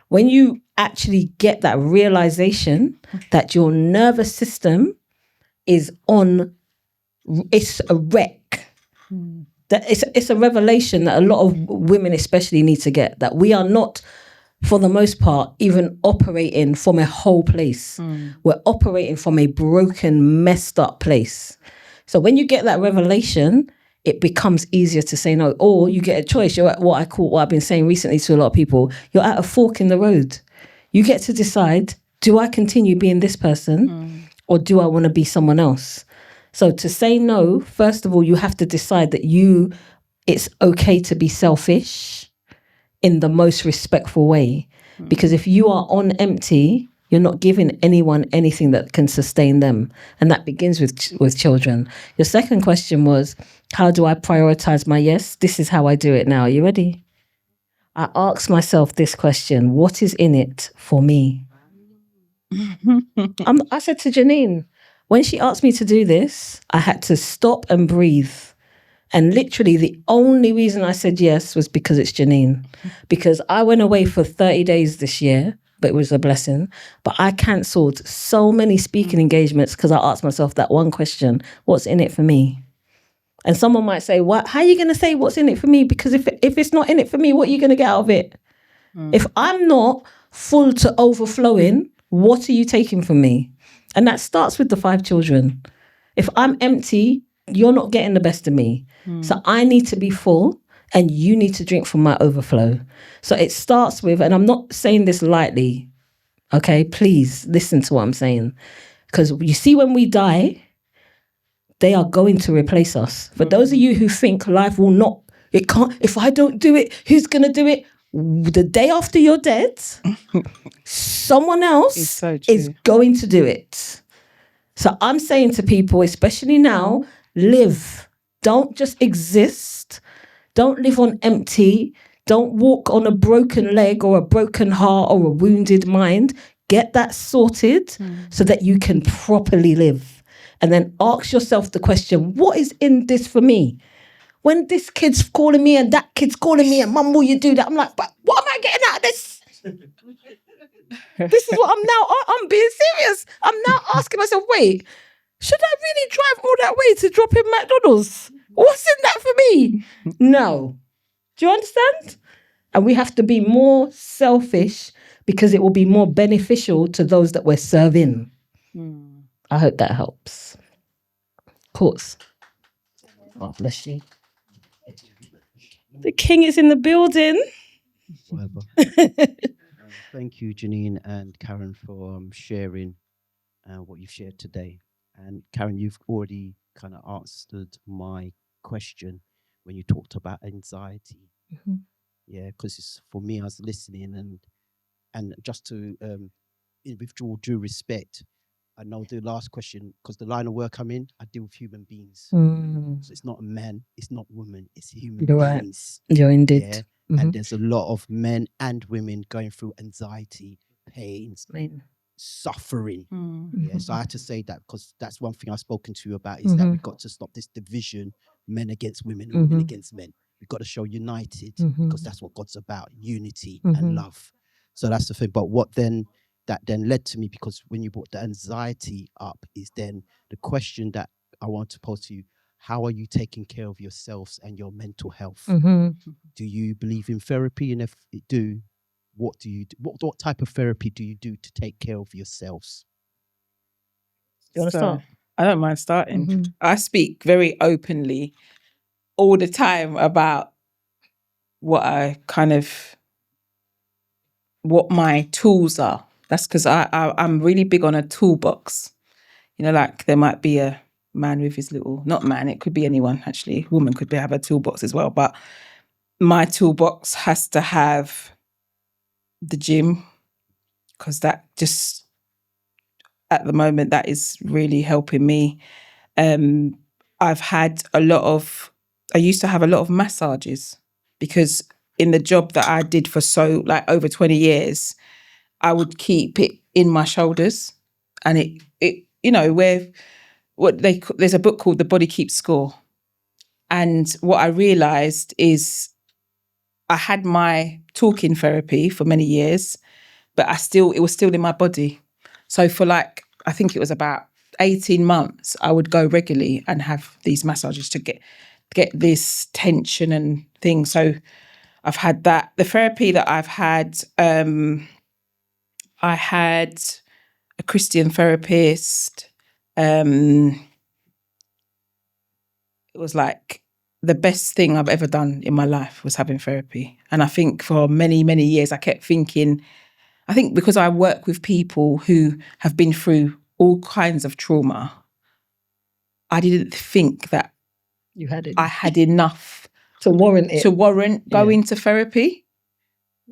When you actually get that realization that your nervous system is it's a wreck. That it's a revelation that a lot of women especially need to get, that we are not, for the most part, even operating from a whole place. We're operating from a broken, messed up place. So when you get that revelation, it becomes easier to say no. Or you get a choice. You're at what I've been saying recently to a lot of people, you're at a fork in the road. You get to decide, do I continue being this person or do I want to be someone else? So to say no, first of all, you have to decide that it's okay to be selfish in the most respectful way. Because if you are on empty, you're not giving anyone anything that can sustain them. And that begins with children. Your second question was, how do I prioritize my yes? This is how I do it now. Are you ready? I ask myself this question: what is in it for me? I said to Jernine, when she asked me to do this, I had to stop and breathe. And literally the only reason I said yes was because it's Jernine. Because I went away for 30 days this year, but it was a blessing. But I cancelled so many speaking engagements because I asked myself that one question: what's in it for me? And someone might say, "What? How are you going to say what's in it for me? Because if it's not in it for me, what are you going to get out of it? If I'm not full to overflowing, what are you taking from me?" And that starts with the 5 children. If I'm empty, you're not getting the best of me. So I need to be full and you need to drink from my overflow. So it starts with, and I'm not saying this lightly, okay? Please listen to what I'm saying. Because you see, when we die, they are going to replace us. For those of you who think life will not, it can't, if I don't do it, who's going to do it? The day after you're dead, someone else is going to do it. So I'm saying to people, especially now, live. Don't just exist. Don't live on empty. Don't walk on a broken leg or a broken heart or a wounded mind. Get that sorted so that you can properly live. And then ask yourself the question, what is in this for me? When this kid's calling me and that kid's calling me and mum, will you do that? I'm like, but what am I getting out of this? This is what I'm being serious. I'm now asking myself, wait, should I really drive all that way to drop in McDonald's? What's in that for me? No. Do you understand? And we have to be more selfish because it will be more beneficial to those that we're serving. I hope that helps. Of course. Oh, bless you. The king is in the building. Whatever. Thank you, Jernine and Karen, for sharing what you've shared today. And Karen, you've already kind of answered my question when you talked about anxiety. Yeah, because for me, I was listening and just to, with all due respect, I know the last question, because the line of work I'm in, I deal with human beings. So it's not a man, it's not woman, it's human beings. You're indeed. Yeah? And there's a lot of men and women going through anxiety, pains, suffering. Yeah, so I had to say that because that's one thing I've spoken to you about is that we've got to stop this division, men against women and women against men. We've got to show united because that's what God's about, unity and love. So that's the thing. But what then that then led to me, because when you brought the anxiety up, is then the question that I want to pose to you: how are you taking care of yourselves and your mental health? Do you believe in therapy? And if you do, what do you do? What type of therapy do you do to take care of yourselves? You want to start? I don't mind starting. I speak very openly all the time about what my tools are. That's because I'm really big on a toolbox. You know, like there might be a man with his little, not man, it could be anyone actually. Woman could have a toolbox as well. But my toolbox has to have the gym, because that just, at the moment, that is really helping me. I used to have a lot of massages, because in the job that I did for over 20 years, I would keep it in my shoulders, and it there's a book called The Body Keeps Score. And what I realized is I had my talking therapy for many years, but it was still in my body. So for I think it was about 18 months, I would go regularly and have these massages to get this tension and things. So I've had that. The therapy that I've had, I had a Christian therapist. It was like the best thing I've ever done in my life was having therapy. And I think for many, many years, I kept thinking, I think because I work with people who have been through all kinds of trauma, I didn't think that I had enough to warrant going to therapy.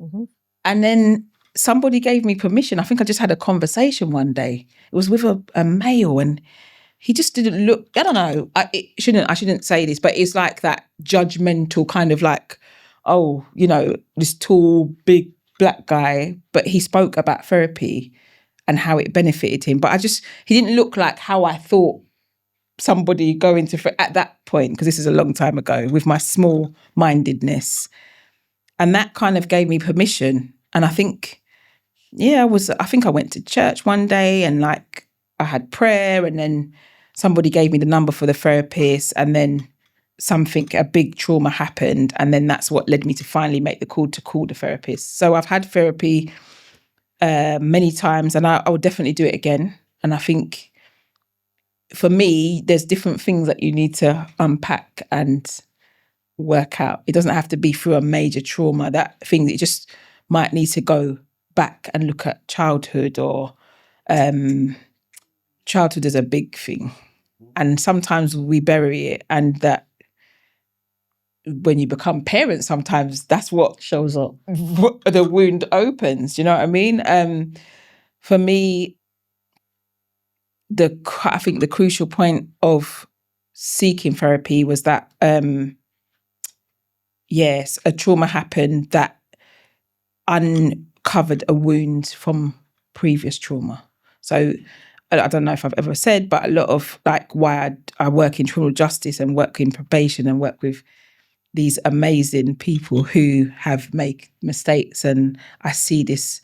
Mm-hmm. And then somebody gave me permission. I think I just had a conversation one day. It was with a male, and he just didn't look, I don't know, I shouldn't say this, but it's like that judgmental kind of this tall, big black guy, but he spoke about therapy and how it benefited him. But he didn't look like how I thought somebody going to, at that point, because this is a long time ago, with my small-mindedness. And that kind of gave me permission. And I think, I went to church one day and I had prayer, and then somebody gave me the number for the therapist, and then a big trauma happened. And then that's what led me to finally make the call to call the therapist. So I've had therapy many times, and I would definitely do it again. And I think for me, there's different things that you need to unpack and work out. It doesn't have to be through a major trauma. That thing that you just might need to go back and look at childhood, or childhood is a big thing. And sometimes we bury it, and that when you become parents, sometimes that's what shows up. The wound opens. Do you know what I mean? For me, I think the crucial point of seeking therapy was that, yes, a trauma happened that uncovered a wound from previous trauma. So I don't know if I've ever said, but a lot of why I work in criminal justice and work in probation and work with these amazing people who have made mistakes, and I see this,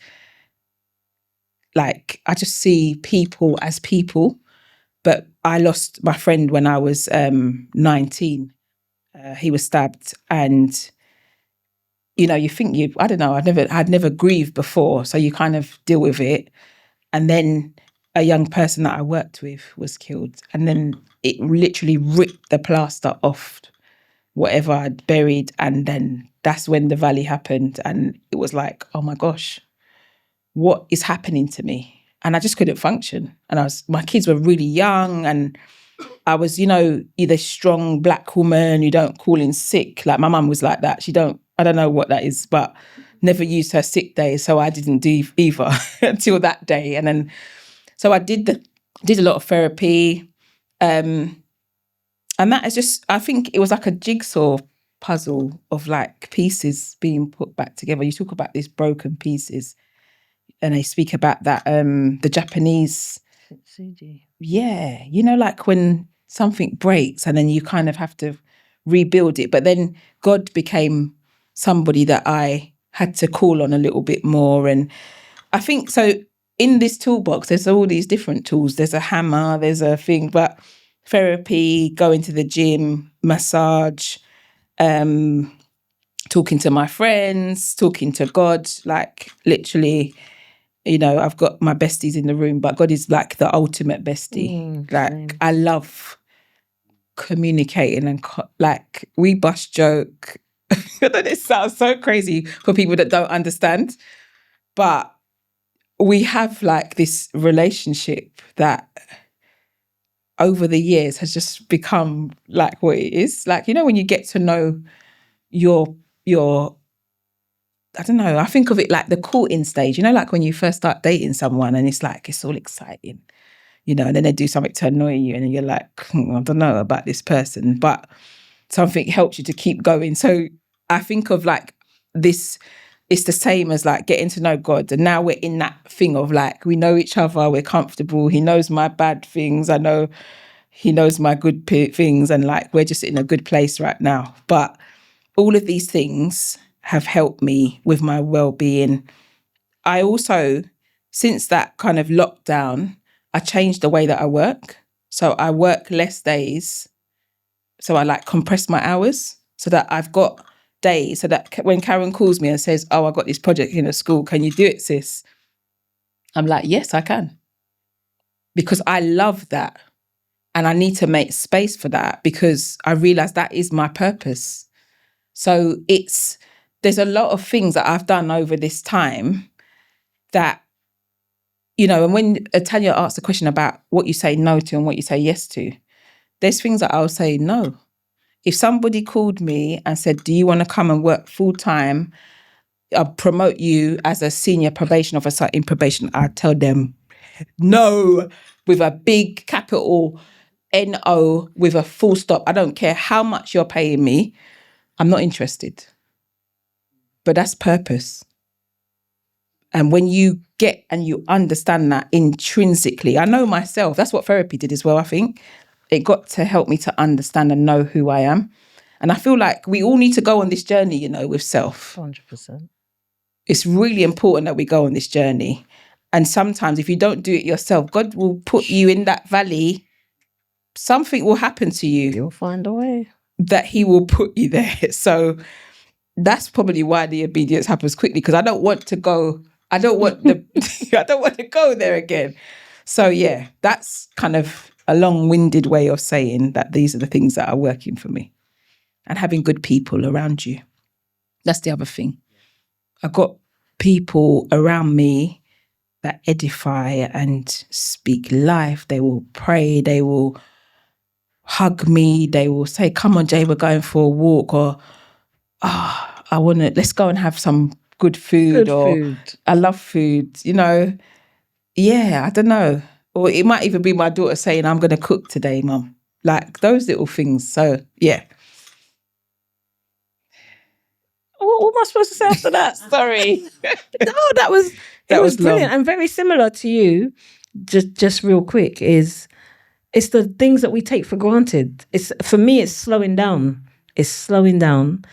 I just see people as people. But I lost my friend when I was 19. He was stabbed, and you think I don't know, I'd never grieved before, so you kind of deal with it. And then a young person that I worked with was killed, and then it literally ripped the plaster off whatever I'd buried. And then that's when the valley happened, and it was like, oh my gosh, what is happening to me? And I just couldn't function. And my kids were really young, and I was, either strong black woman, you don't call in sick. Like my mum was like that. I don't know what that is, but never used her sick day. So I didn't do either until that day. And then, so I did a lot of therapy. And that is just, I think it was like a jigsaw puzzle of pieces being put back together. You talk about these broken pieces, and they speak about that, the Japanese. Yeah, when something breaks and then you kind of have to rebuild it. But then God became somebody that I had to call on a little bit more. And I think, so in this toolbox, there's all these different tools. There's a hammer, there's a thing, but therapy, going to the gym, massage, talking to my friends, talking to God, literally, I've got my besties in the room, but God is the ultimate bestie. Same. I love communicating and we bust joke. I know this sounds so crazy for people that don't understand, but we have this relationship that over the years has just become what it is. When you get to know your I don't know, I think of it like the courting stage, when you first start dating someone and it's all exciting, and then they do something to annoy you and then you're like, I don't know about this person, but something helps you to keep going. So I think of this it's the same as like getting to know God. And now we're in that thing of like, we know each other, we're comfortable. He knows my bad things. I know he knows my good things. And like, we're just in a good place right now. But all of these things have helped me with my well-being. I also, since that kind of lockdown, I changed the way that I work. So I work less days. So I like compress my hours so that I've got days, so that when Karen calls me and says, oh, I got this project in a school, can you do it, sis? I'm like, yes, I can. Because I love that. And I need to make space for that because I realize that is my purpose. So there's a lot of things that I've done over this time that, you know, and when Tanya asked the question about what you say no to and what you say yes to, there's things that I'll say no. If somebody called me and said, do you want to come and work full time? I'll promote you as a senior probation officer in probation. I'd tell them no, with a big capital NO with a full stop. I don't care how much you're paying me. I'm not interested. But that's purpose. And when you get and you understand that intrinsically, I know myself, that's what therapy did as well, I think. It got to help me to understand and know who I am. And I feel like we all need to go on this journey, you know, with self. 100%. It's really important that we go on this journey. And sometimes if you don't do it yourself, God will put you in that valley. Something will happen to you. You'll find a way. That he will put you there. So that's probably why the obedience happens quickly, because I don't want to go there again. So yeah, that's kind of a long-winded way of saying that these are the things that are working for me. And having good people around you. That's the other thing. I've got people around me that edify and speak life. They will pray, they will hug me, they will say, come on, Jay, we're going for a walk, or let's go and have some good food. I love food, you know. Yeah, I don't know. Or it might even be my daughter saying, I'm going to cook today, Mum. Like those little things. So, yeah. What am I supposed to say after that? Sorry. No, that was brilliant long. and very similar to you. Just real quick, it's the things that we take for granted. For me, it's slowing down. It's slowing down.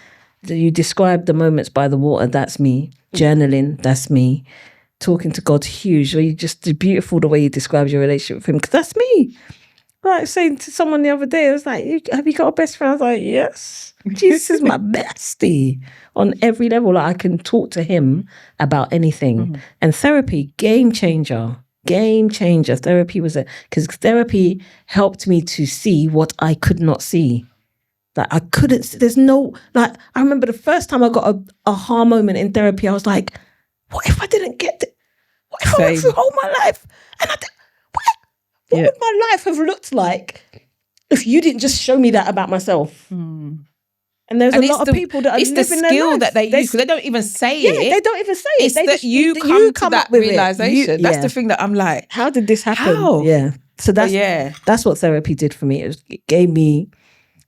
You described the moments by the water. That's me. Journaling. That's me. Talking to God's huge. Or it's beautiful the way you describe your relationship with him, because that's me. Like saying to someone the other day, I was like, have you got a best friend? I was like, yes. Jesus is my bestie on every level. Like, I can talk to him about anything. Mm-hmm. And therapy, game changer. Therapy because therapy helped me to see what I could not see. Like I couldn't, I remember the first time I got a aha moment in therapy, I was like, what if I didn't get it? What if I went through all my life and what would my life have looked like if you didn't just show me that about myself? Mm. And there's a lot of people that are living their life. It's the skill that they use, because they don't even say it. Yeah, they don't even say it. It's that you come to that realization. That's the thing that I'm like, how did this happen? How? Yeah. So that's what therapy did for me. It gave me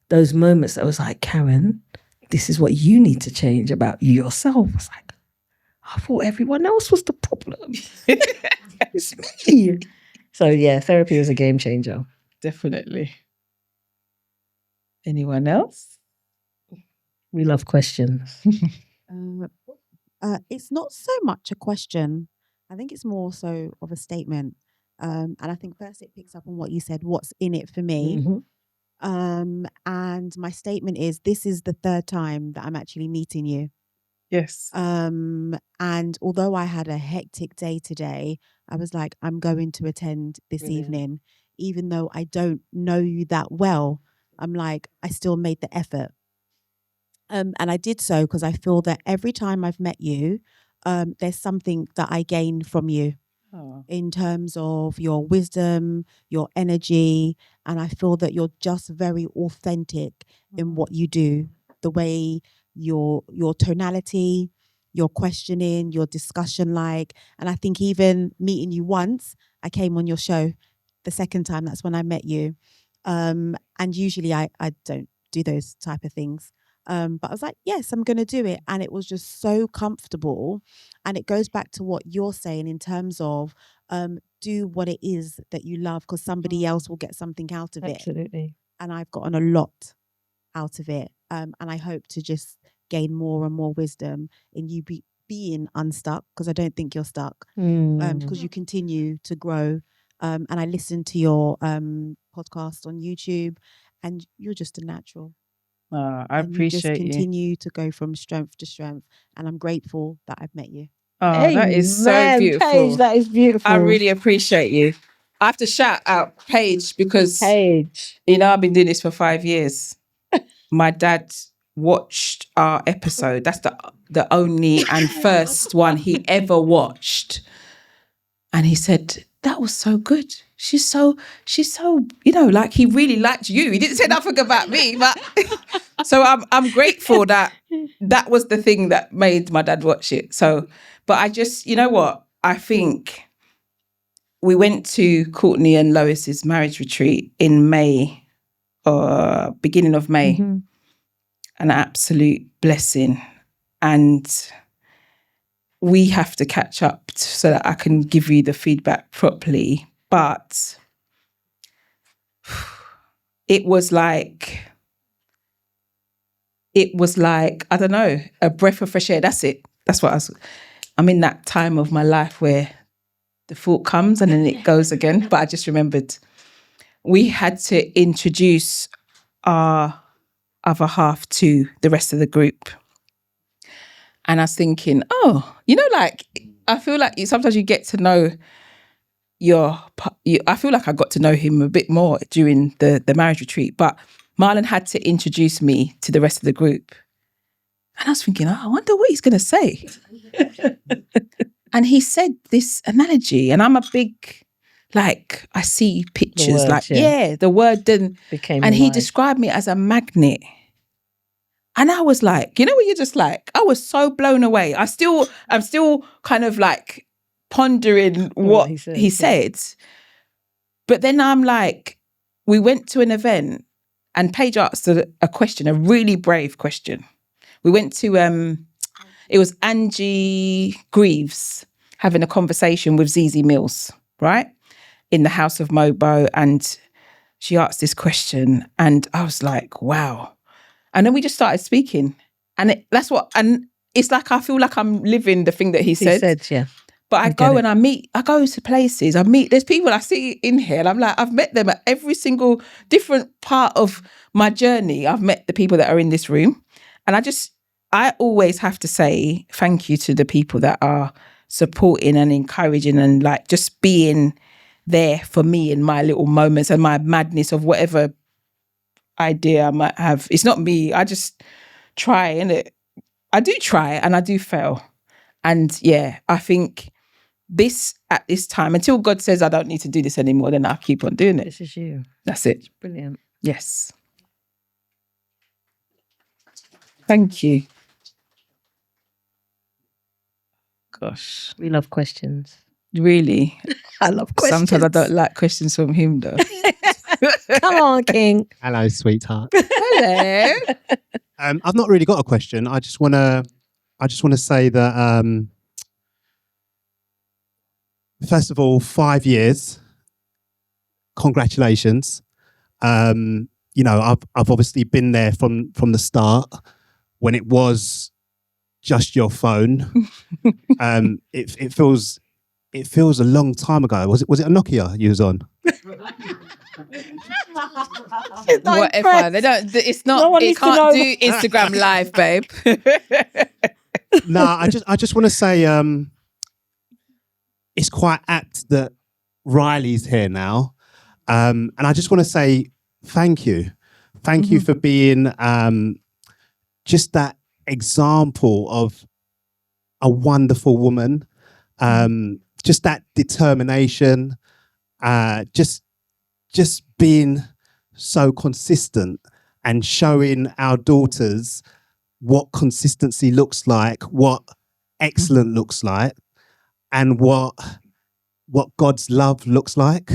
those moments that was like, Karen, this is what you need to change about yourself. I was like, I thought everyone else was the problem. It's me. So yeah, therapy was a game changer. Definitely. Anyone else? We love questions. It's not so much a question. I think it's more so of a statement. And I think first it picks up on what you said, what's in it for me. Mm-hmm. And my statement is, this is the third time that I'm actually meeting you. Yes. And although I had a hectic day today, I was like, I'm going to attend this evening, even though I don't know you that well. I'm like, I still made the effort. And I did so because I feel that every time I've met you, there's something that I gain from you in terms of your wisdom, your energy. And I feel that you're just very authentic in what you do, the way your tonality, your questioning, your discussion like. And I think even meeting you once, I came on your show. The second time, that's when I met you. And usually I don't do those type of things. But I was like, yes, I'm going to do it. And it was just so comfortable. And it goes back to what you're saying in terms of do what it is that you love, because somebody else will get something out of it. Absolutely. And I've gotten a lot out of it. And I hope to just gain more and more wisdom in you being unstuck, because I don't think you're stuck, because you continue to grow. And I listened to your podcast on YouTube, and you're just a natural. I appreciate you. Just continue to go from strength to strength. And I'm grateful that I've met you. Oh, that is so Amen, beautiful. Paige, that is beautiful. I really appreciate you. I have to shout out Paige because, Paige, you know, I've been doing this for 5 years. My dad watched our episode. That's the only and first one he ever watched. And he said, that was so good. She's so, you know, like he really liked you. He didn't say nothing about me, but so I'm grateful that was the thing that made my dad watch it. So, but I just, you know what? I think we went to Courtney and Lois's marriage retreat in May, beginning of May. Mm-hmm. An absolute blessing. And we have to catch up so that I can give you the feedback properly. But it was like, I don't know, a breath of fresh air. That's it. That's what I'm in that time of my life where the thought comes and then it goes again. But I just remembered we had to introduce our other half to the rest of the group. And I was thinking, oh, you know, like, I feel like sometimes you get to know I feel like I got to know him a bit more during the marriage retreat, but Marlon had to introduce me to the rest of the group. And I was thinking, oh, I wonder what he's going to say. And he said this analogy, and I'm a big, like, I see pictures, the word then became, and he described me as a magnet. And I was like, you know what, you're just like, I was so blown away. I'm still kind of like pondering what he said. But then I'm like, we went to an event and Paige asked a question, a really brave question. We went to, it was Angie Greaves having a conversation with Zizi Mills, right? In the House of Mobo. And she asked this question and I was like, wow. And then we just started speaking. And and it's like, I feel like I'm living the thing that he said. Yeah. But I go to places, there's people I see in here and I'm like, I've met them at every single different part of my journey. I've met the people that are in this room. And I always have to say thank you to the people that are supporting and encouraging and like just being there for me in my little moments and my madness of whatever idea I might have. It's not me. I just try, innit? I do try and I do fail. And yeah, I think at this time, until God says I don't need to do this anymore, then I'll keep on doing it. This is you. That's it. It's brilliant. Yes. Thank you. Gosh. We love questions. Really? I love questions. Sometimes I don't like questions from him though. Come on, King. Hello, sweetheart. Hello. I've not really got a question. I just want to say that first of all, 5 years. Congratulations. You know, I've obviously been there from the start when it was just your phone. It feels a long time ago. Was it a Nokia you was on? Whatever. They don't. It's not. No, it can't do Instagram Live, babe. No, I just want to say, it's quite apt that Riley's here now, and I just want to say thank you for being just that example of a wonderful woman, just that determination, just being so consistent and showing our daughters what consistency looks like, what excellent looks like, and what God's love looks like.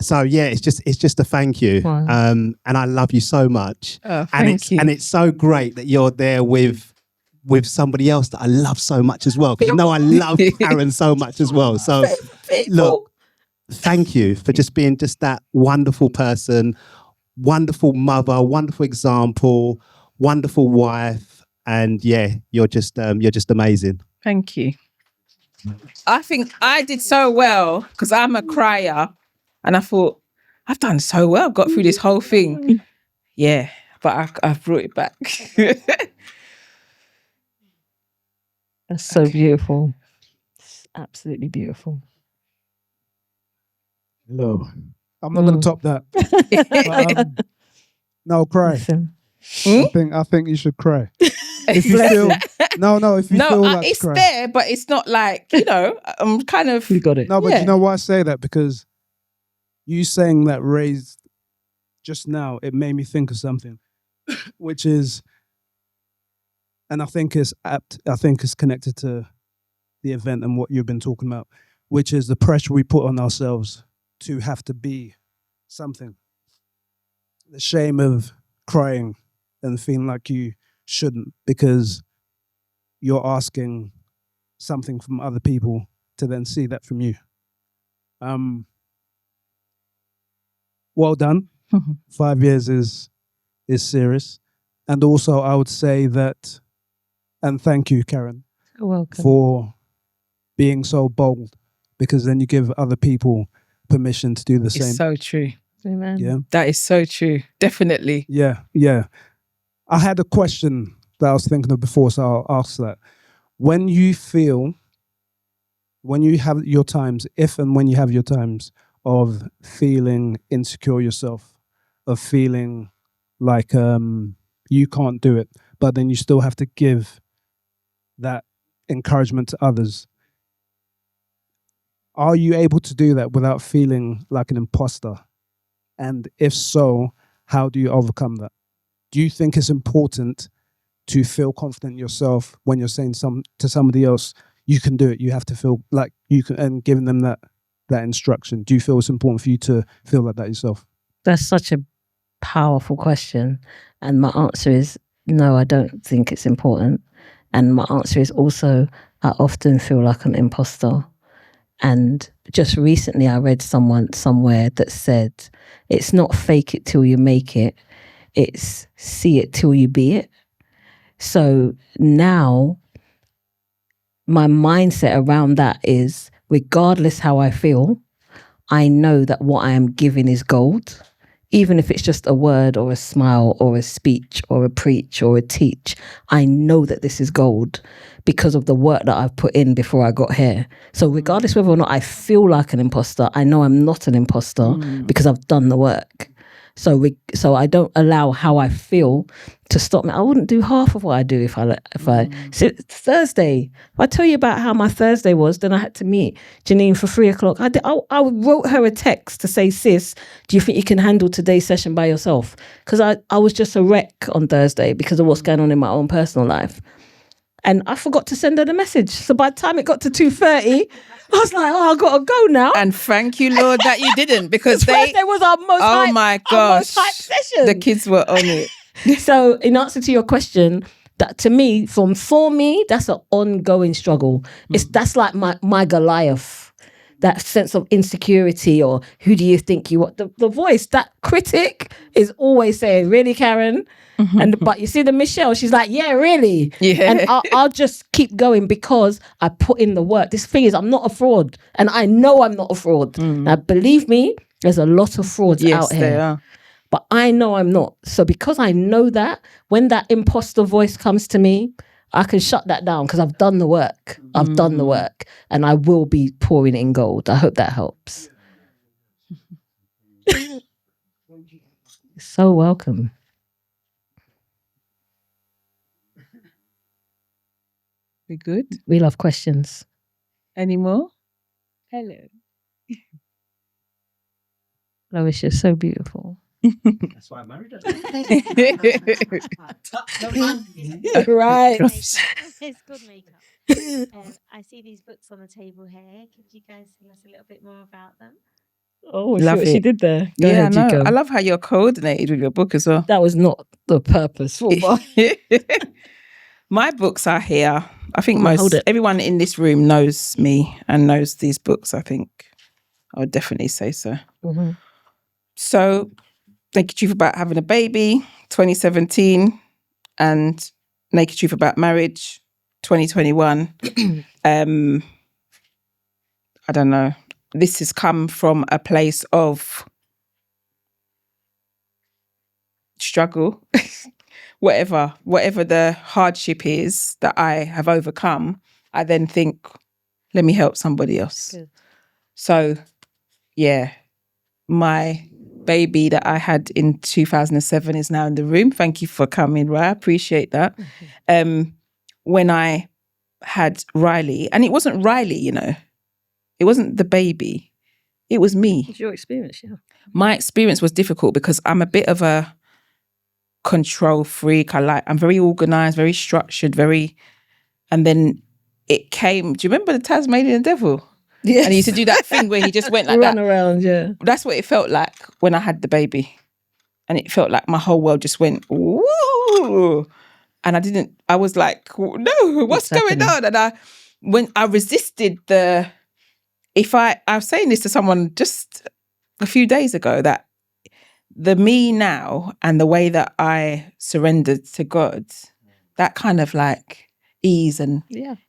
So yeah, it's just a thank you. Wow. And I love you so much. Oh, and thank you. it's so great that you're there with somebody else that I love so much as well. Because you know I love Karen so much as well. So look, thank you for just being just that wonderful person, wonderful mother, wonderful example, wonderful wife. And yeah, you're just amazing. Thank you. I think I did so well because I'm a crier, and I thought I've done so well. I've got through this whole thing. Yeah, but I've brought it back. That's so beautiful. It's absolutely beautiful. Hello. I'm not going to top that. But, no, cry. Listen. I think you should cry. If you feel if you feel like it's cry. there, but it's not like, I'm kind of. You got it. No, but Yeah. you know why I say that? Because you saying that raised just now, it made me think of something, which is, and I think it's apt. I think it's connected to the event and what you've been talking about, which is the pressure we put on ourselves to have to be something. The shame of crying and feeling like you shouldn't because you're asking something from other people to then see that from you. Well done. 5 years is serious. And also I would say that, and thank you, Karen, You're welcome. for being so bold, because then you give other people permission to do the same. It's so true. Amen. Yeah. That is so true. Definitely. Yeah. I had a question that I was thinking of before, so I'll ask that. When you have your times, if and when you have your times of feeling insecure yourself, of feeling like you can't do it, but then you still have to give that encouragement to others, are you able to do that without feeling like an imposter? And if so, how do you overcome that? Do you think it's important to feel confident in yourself when you're saying to somebody else, you can do it, you have to feel like you can, and giving them that instruction? Do you feel it's important for you to feel like that yourself? That's such a powerful question. And my answer is no, I don't think it's important. And my answer is also, I often feel like an imposter. And just recently I read somewhere that said, it's not fake it till you make it, it's see it till you be it. So now my mindset around that is, regardless how I feel, I know that what I am giving is gold. Even if it's just a word or a smile or a speech or a preach or a teach, I know that this is gold because of the work that I've put in before I got here. So regardless whether or not I feel like an imposter, I know I'm not an imposter because I've done the work. So I don't allow how I feel to stop me. I wouldn't do half of what I do if I so Thursday. If I tell you about how my Thursday was, then I had to meet Jernine for 3:00. I wrote her a text to say, sis, do you think you can handle today's session by yourself? Because I was just a wreck on Thursday because of what's going on in my own personal life. And I forgot to send her the message. So by the time it got to 2:30, I was like, oh, I've got to go now. And thank you, Lord, that you didn't, because Thursday was our most oh my gosh, hype session. the kids were on it. So in answer to your question, that to me, for me, that's an ongoing struggle. That's like my Goliath, that sense of insecurity, or who do you think you are? The voice, that critic is always saying, really, Karen? But you see the Michelle, she's like, yeah, really? Yeah. And I'll just keep going because I put in the work. This thing is, I'm not a fraud. And I know I'm not a fraud. Now, believe me, there's a lot of frauds out here. There are. But I know I'm not. So because I know that, when that imposter voice comes to me, I can shut that down because I've done the work. I've done the work. And I will be pouring in gold. I hope that helps. So welcome. We good? We love questions. Any more? Hello. Lois, you're so beautiful. That's why I married her. Right. It's good makeup. I see these books on the table here. Could you guys tell us a little bit more about them? Oh, Love she it. did there. Go Yeah, ahead, I know. Jico. I love how you're coordinated with your book as well. That was not the purpose. My books are here. I think Hold it. everyone in this room knows me and knows these books. I think I would definitely say so. Mm-hmm. So, Naked Truth About Having a Baby, 2017, and Naked Truth About Marriage, 2021. I don't know. This has come from a place of struggle. whatever the hardship is that I have overcome, I then think, let me help somebody else. Good. So, yeah, my baby that I had in 2007 is now in the room. Thank you for coming, Rai. I appreciate that. Mm-hmm. When I had Riley, and it wasn't Riley, it wasn't the baby, it was me. It's your experience, yeah. My experience was difficult because I'm a bit of a control freak. I'm very organized, very structured, and then it came. Do you remember the Tasmanian Devil? Yes. And he used to do that thing where he just went like Run that. around, yeah. That's what it felt like when I had the baby. And it felt like my whole world just went, woo. And I was like, no, what's going on? And when I resisted I was saying this to someone just a few days ago, that the me now and the way that I surrendered to God, that kind of like ease. And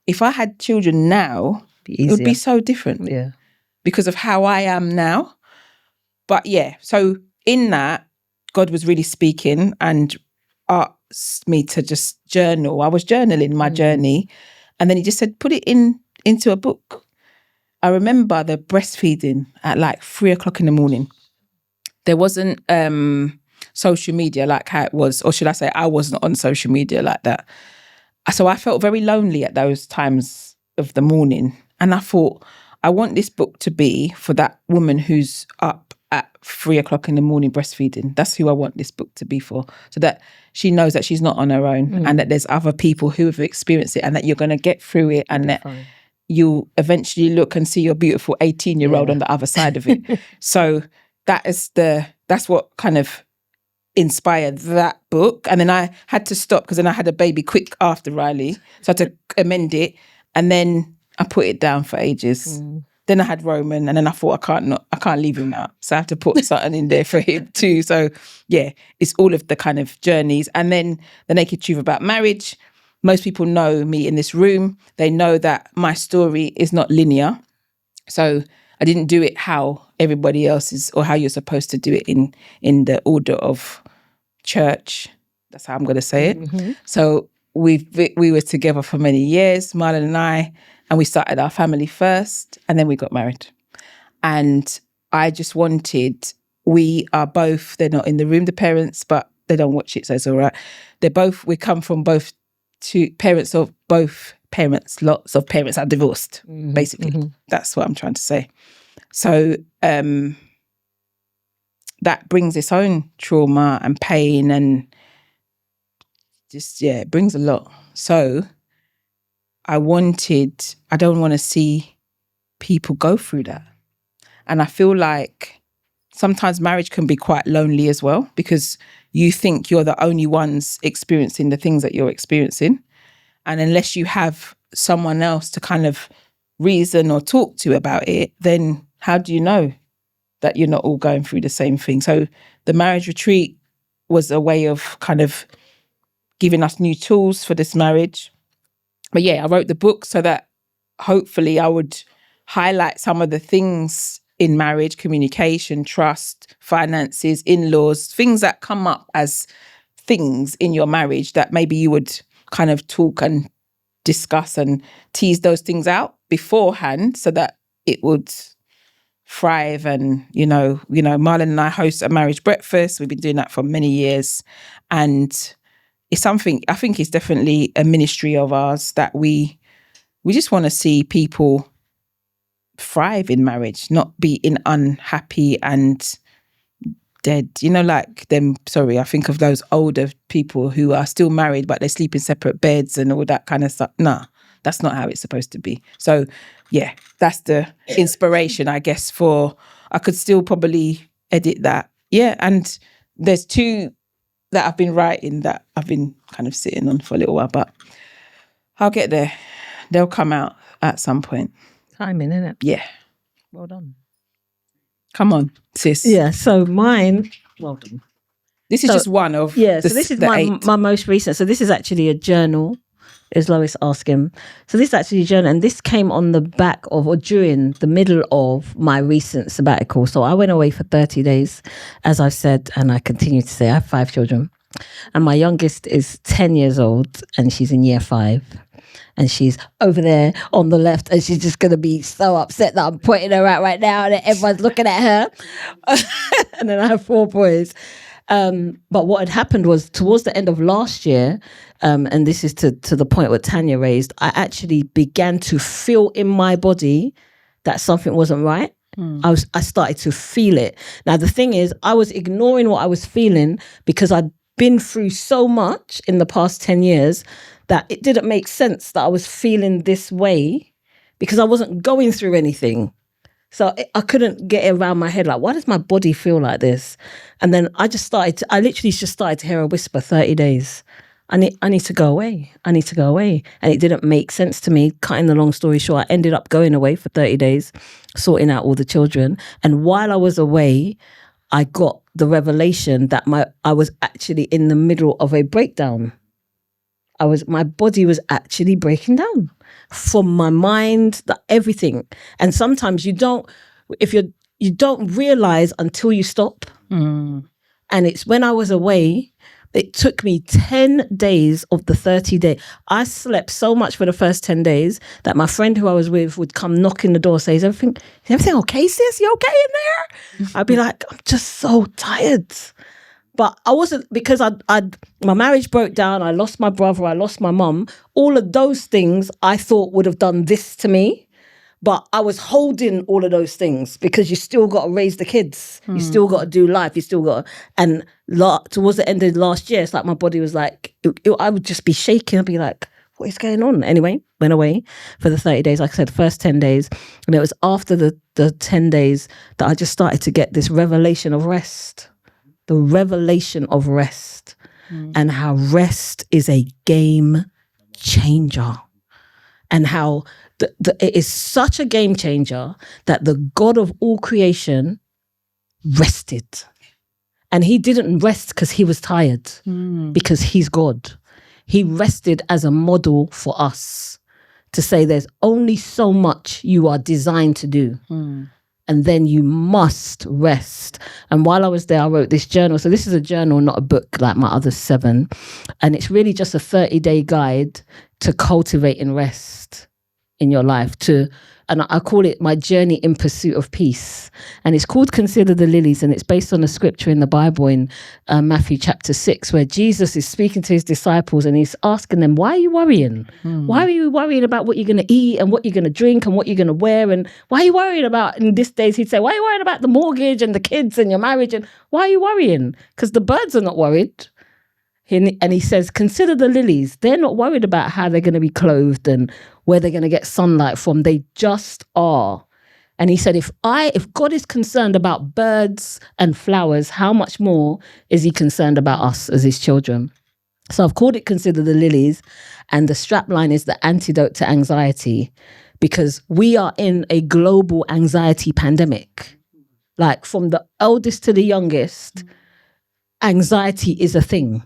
if I had children now, it would be so different. Yeah. Because of how I am now. But yeah, so in that, God was really speaking and asked me to just journal. I was journaling my journey. And then he just said, put it into a book. I remember the breastfeeding at like 3:00 in the morning. There wasn't social media like how it was, or should I say I wasn't on social media like that. So I felt very lonely at those times of the morning. And I thought, I want this book to be for that woman who's up at 3:00 in the morning breastfeeding. That's who I want this book to be for. So that she knows that she's not on her own and that there's other people who have experienced it and that you're going to get through it and that you'll eventually look and see your beautiful 18-year-old on the other side of it. So that's what kind of inspired that book. And then I had to stop because then I had a baby quick after Riley. So I had to amend it. And then I put it down for ages. Then I had Roman, and then I thought I can't leave him out. So I have to put something in there for him too. So yeah, it's all of the kind of journeys. And then the Naked Truth About Marriage. Most people know me in this room. They know that my story is not linear. So I didn't do it how everybody else is, or how you're supposed to do it in the order of church. That's how I'm going to say it. Mm-hmm. So we were together for many years, Marlon and I, and we started our family first, and then we got married. And I just wanted, they're not in the room, the parents, but they don't watch it, so it's all right. We come from both parents. Lots of parents are divorced, basically. Mm-hmm. That's what I'm trying to say. So that brings its own trauma and pain, and just, it brings a lot. So I don't want to see people go through that. And I feel like sometimes marriage can be quite lonely as well, because you think you're the only ones experiencing the things that you're experiencing. And unless you have someone else to kind of reason or talk to about it, then how do you know that you're not all going through the same thing? So the marriage retreat was a way of kind of giving us new tools for this marriage. But yeah, I wrote the book so that hopefully I would highlight some of the things in marriage: communication, trust, finances, in-laws, things that come up as things in your marriage that maybe you would kind of talk and discuss and tease those things out beforehand so that it would thrive. And, Marlon and I host a marriage breakfast. We've been doing that for many years. And it's something, I think it's definitely a ministry of ours that we just want to see people thrive in marriage, not be unhappy and dead. I think of those older people who are still married, but they sleep in separate beds and all that kind of stuff. Nah, That's not how it's supposed to be. So yeah, that's the inspiration, I guess, for, I could still probably edit that. Yeah. And there's 2 that I've been writing that I've been kind of sitting on for a little while, but I'll get there. They'll come out at some point. Timing, innit? Yeah. Well done. Come on, sis. Yeah, so mine, well done. This is just one of so this is my most recent. So this is actually a journal, is Lois asking. So this is actually a journal, and this came on the back of, or during the middle of my recent sabbatical. So I went away for 30 days, as I've said, and I continue to say, I have 5 children. And my youngest is 10 years old, and she's in year 5. And she's over there on the left, and she's just going to be so upset that I'm pointing her out right now and everyone's looking at her. And then I have 4 boys. But what had happened was towards the end of last year, and this is to the point what Tanya raised, I actually began to feel in my body that something wasn't right. I started to feel it. Now, the thing is, I was ignoring what I was feeling because I'd been through so much in the past 10 years that it didn't make sense that I was feeling this way because I wasn't going through anything. So I couldn't get it around my head. Like, why does my body feel like this? And then I literally just started to hear a whisper, 30 days. I need to go away. I need to go away. And it didn't make sense to me. Cutting the long story short, I ended up going away for 30 days, sorting out all the children. And while I was away, I got the revelation that I was actually in the middle of a breakdown. My body was actually breaking down from my mind, everything. And sometimes you don't realize until you stop. And it's when I was away, it took me 10 days of the 30 day. I slept so much for the first 10 days that my friend who I was with would come knock in the door, say, is everything okay, sis? You okay in there? I'd be like, I'm just so tired. But I wasn't, because my marriage broke down, I lost my brother, I lost my mum. All of those things I thought would have done this to me. But I was holding all of those things because you still got to raise the kids. You still got to do life. You still got to, and towards the end of last year, it's like my body was like, I would just be shaking. I'd be like, what is going on? Anyway, went away for the 30 days. Like I said, first 10 days. And it was after the 10 days that I just started to get this revelation of rest. The revelation of rest and how rest is a game changer and how it is such a game changer that the God of all creation rested. And he didn't rest because he was tired, because he's God. He rested as a model for us to say there's only so much you are designed to do. And then you must rest. And while I was there, I wrote this journal. So this is a journal, not a book like my other 7. And it's really just a 30-day guide to cultivating rest in your life, and I call it my journey in pursuit of peace. And it's called Consider the Lilies, and it's based on a scripture in the Bible in Matthew chapter 6, where Jesus is speaking to his disciples and he's asking them, why are you worrying? Why are you worrying about what you're going to eat and what you're going to drink and what you're going to wear? And why are you worrying about, in these days he'd say, why are you worrying about the mortgage and the kids and your marriage? And why are you worrying? Because the birds are not worried. And he says, consider the lilies. They're not worried about how they're going to be clothed and where they're going to get sunlight from. They just are. And he said, if God is concerned about birds and flowers, how much more is he concerned about us as his children? So I've called it Consider the Lilies. And the strapline is the antidote to anxiety, because we are in a global anxiety pandemic. Like from the eldest to the youngest, anxiety is a thing.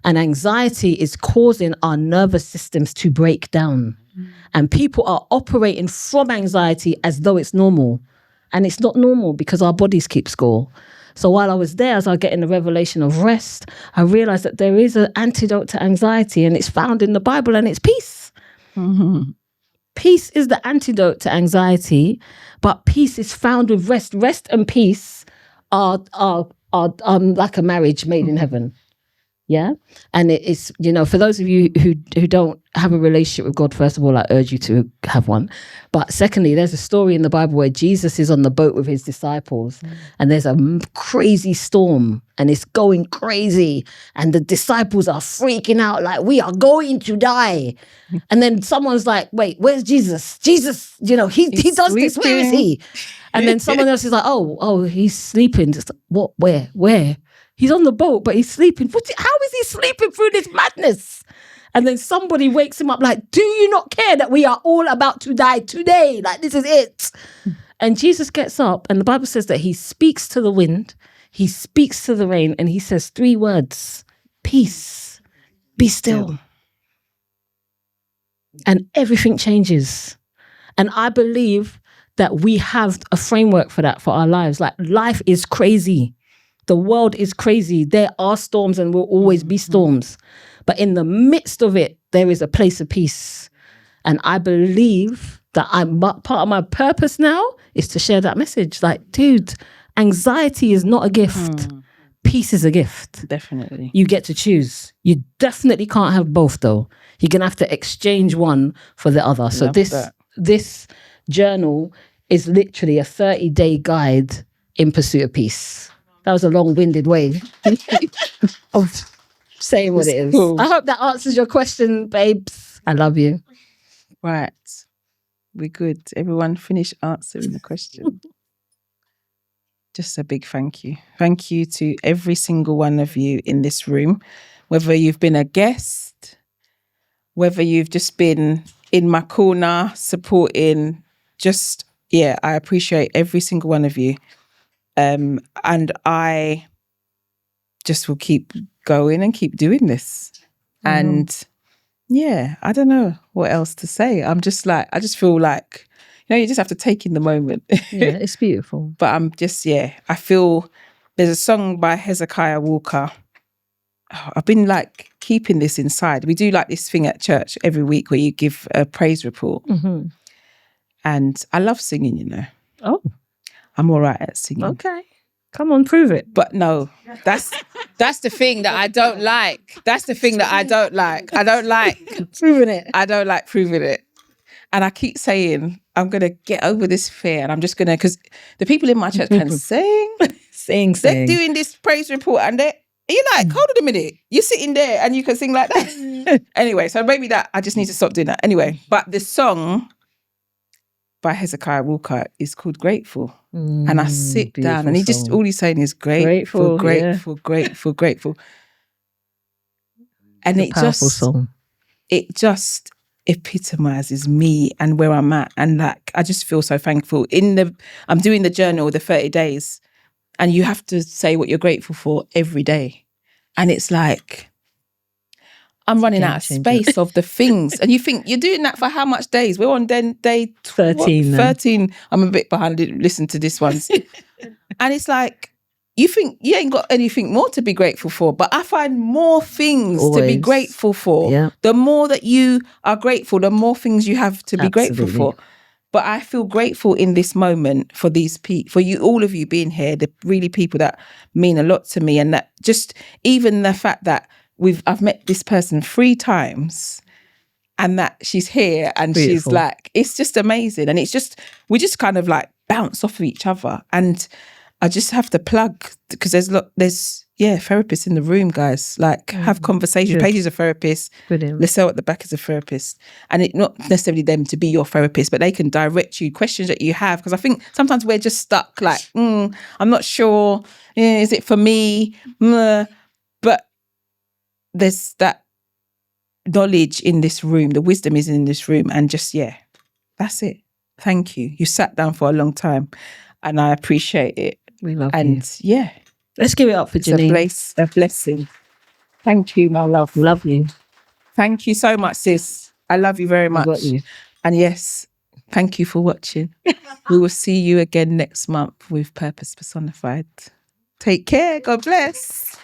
And anxiety is causing our nervous systems to break down. And people are operating from anxiety as though it's normal. And it's not normal because our bodies keep score. So while I was there, as I was getting the revelation of rest, I realized that there is an antidote to anxiety, and it's found in the Bible, and it's peace. Peace is the antidote to anxiety, but peace is found with rest. Rest and peace are like a marriage made in heaven. Yeah. And it's, for those of you who don't have a relationship with God, first of all, I urge you to have one. But secondly, there's a story in the Bible where Jesus is on the boat with his disciples and there's a crazy storm and it's going crazy and the disciples are freaking out like, we are going to die. And then someone's like, wait, where's Jesus? Jesus, he does this. Where is he? And then someone else is like, oh, he's sleeping. Just, what? Where? He's on the boat, but he's sleeping. How is he sleeping through this madness? And then somebody wakes him up like, do you not care that we are all about to die today? Like, this is it. And Jesus gets up and the Bible says that he speaks to the wind, he speaks to the rain, and he says 3 words: peace, be still. And everything changes. And I believe that we have a framework for that for our lives. Like, life is crazy. The world is crazy. There are storms and will always be storms. But in the midst of it, there is a place of peace. And I believe that part of my purpose now is to share that message. Like, dude, anxiety is not a gift. Peace is a gift. Definitely. You get to choose. You definitely can't have both, though. You're going to have to exchange one for the other. So this journal is literally a 30-day guide in pursuit of peace. That was a long-winded way of saying what it is. Cool. I hope that answers your question, babes. I love you. Right. We're good. Everyone finish answering the question. Just a big thank you. Thank you to every single one of you in this room, whether you've been a guest, whether you've just been in my corner supporting. I appreciate every single one of you. And I just will keep going and keep doing this. And I don't know what else to say. I just feel like, you just have to take in the moment. Yeah, it's beautiful. But I feel there's a song by Hezekiah Walker. I've been like keeping this inside. We do like this thing at church every week where you give a praise report. Mm-hmm. And I love singing, Oh. I'm all right at singing. Okay. Come on, prove it. But no, that's the thing that I don't like. That's the thing that I don't like. I don't like proving it. I don't like proving it. And I keep saying, I'm going to get over this fear. And I'm just going to, because the people in my church can sing. Sing. They're doing this praise report and you're like, hold on a minute. You're sitting there and you can sing like that. Anyway, so maybe that I just need to stop doing that. Anyway, but the song by Hezekiah Walker is called Grateful. And I sit down and all he's saying is grateful. And it just epitomizes me and where I'm at. And like, I just feel so thankful. I'm doing the journal, the 30 days, and you have to say what you're grateful for every day. And it's like, I'm running out of space of the things. And you think, you're doing that for how much days? We're on day 13. 13. I'm a bit behind. Listen to this one. And it's like, you think you ain't got anything more to be grateful for, but I find more things to be grateful for. Yeah. The more that you are grateful, the more things you have to be grateful for. But I feel grateful in this moment for these people, for you, all of you being here, the really people that mean a lot to me. And that just even the fact that I've met this person 3 times and that she's here and Beautiful. She's like, it's just amazing. And we just kind of like bounce off of each other. And I just have to plug, because there's therapists in the room, guys. Like, have conversations. Paige is a therapist. Lisselle at the back is a therapist. And it's not necessarily them to be your therapist, but they can direct you questions that you have. Because I think sometimes we're just stuck like, I'm not sure. Is it for me? But there's that knowledge in this room. The wisdom is in this room. And that's it. Thank you. You sat down for a long time and I appreciate it. We love you. And let's give it up for Jernine. A blessing. Thank you, my love. Love you. Thank you so much, sis. I love you very much. I got you. And yes, thank you for watching. We will see you again next month with Purpose Personified. Take care. God bless.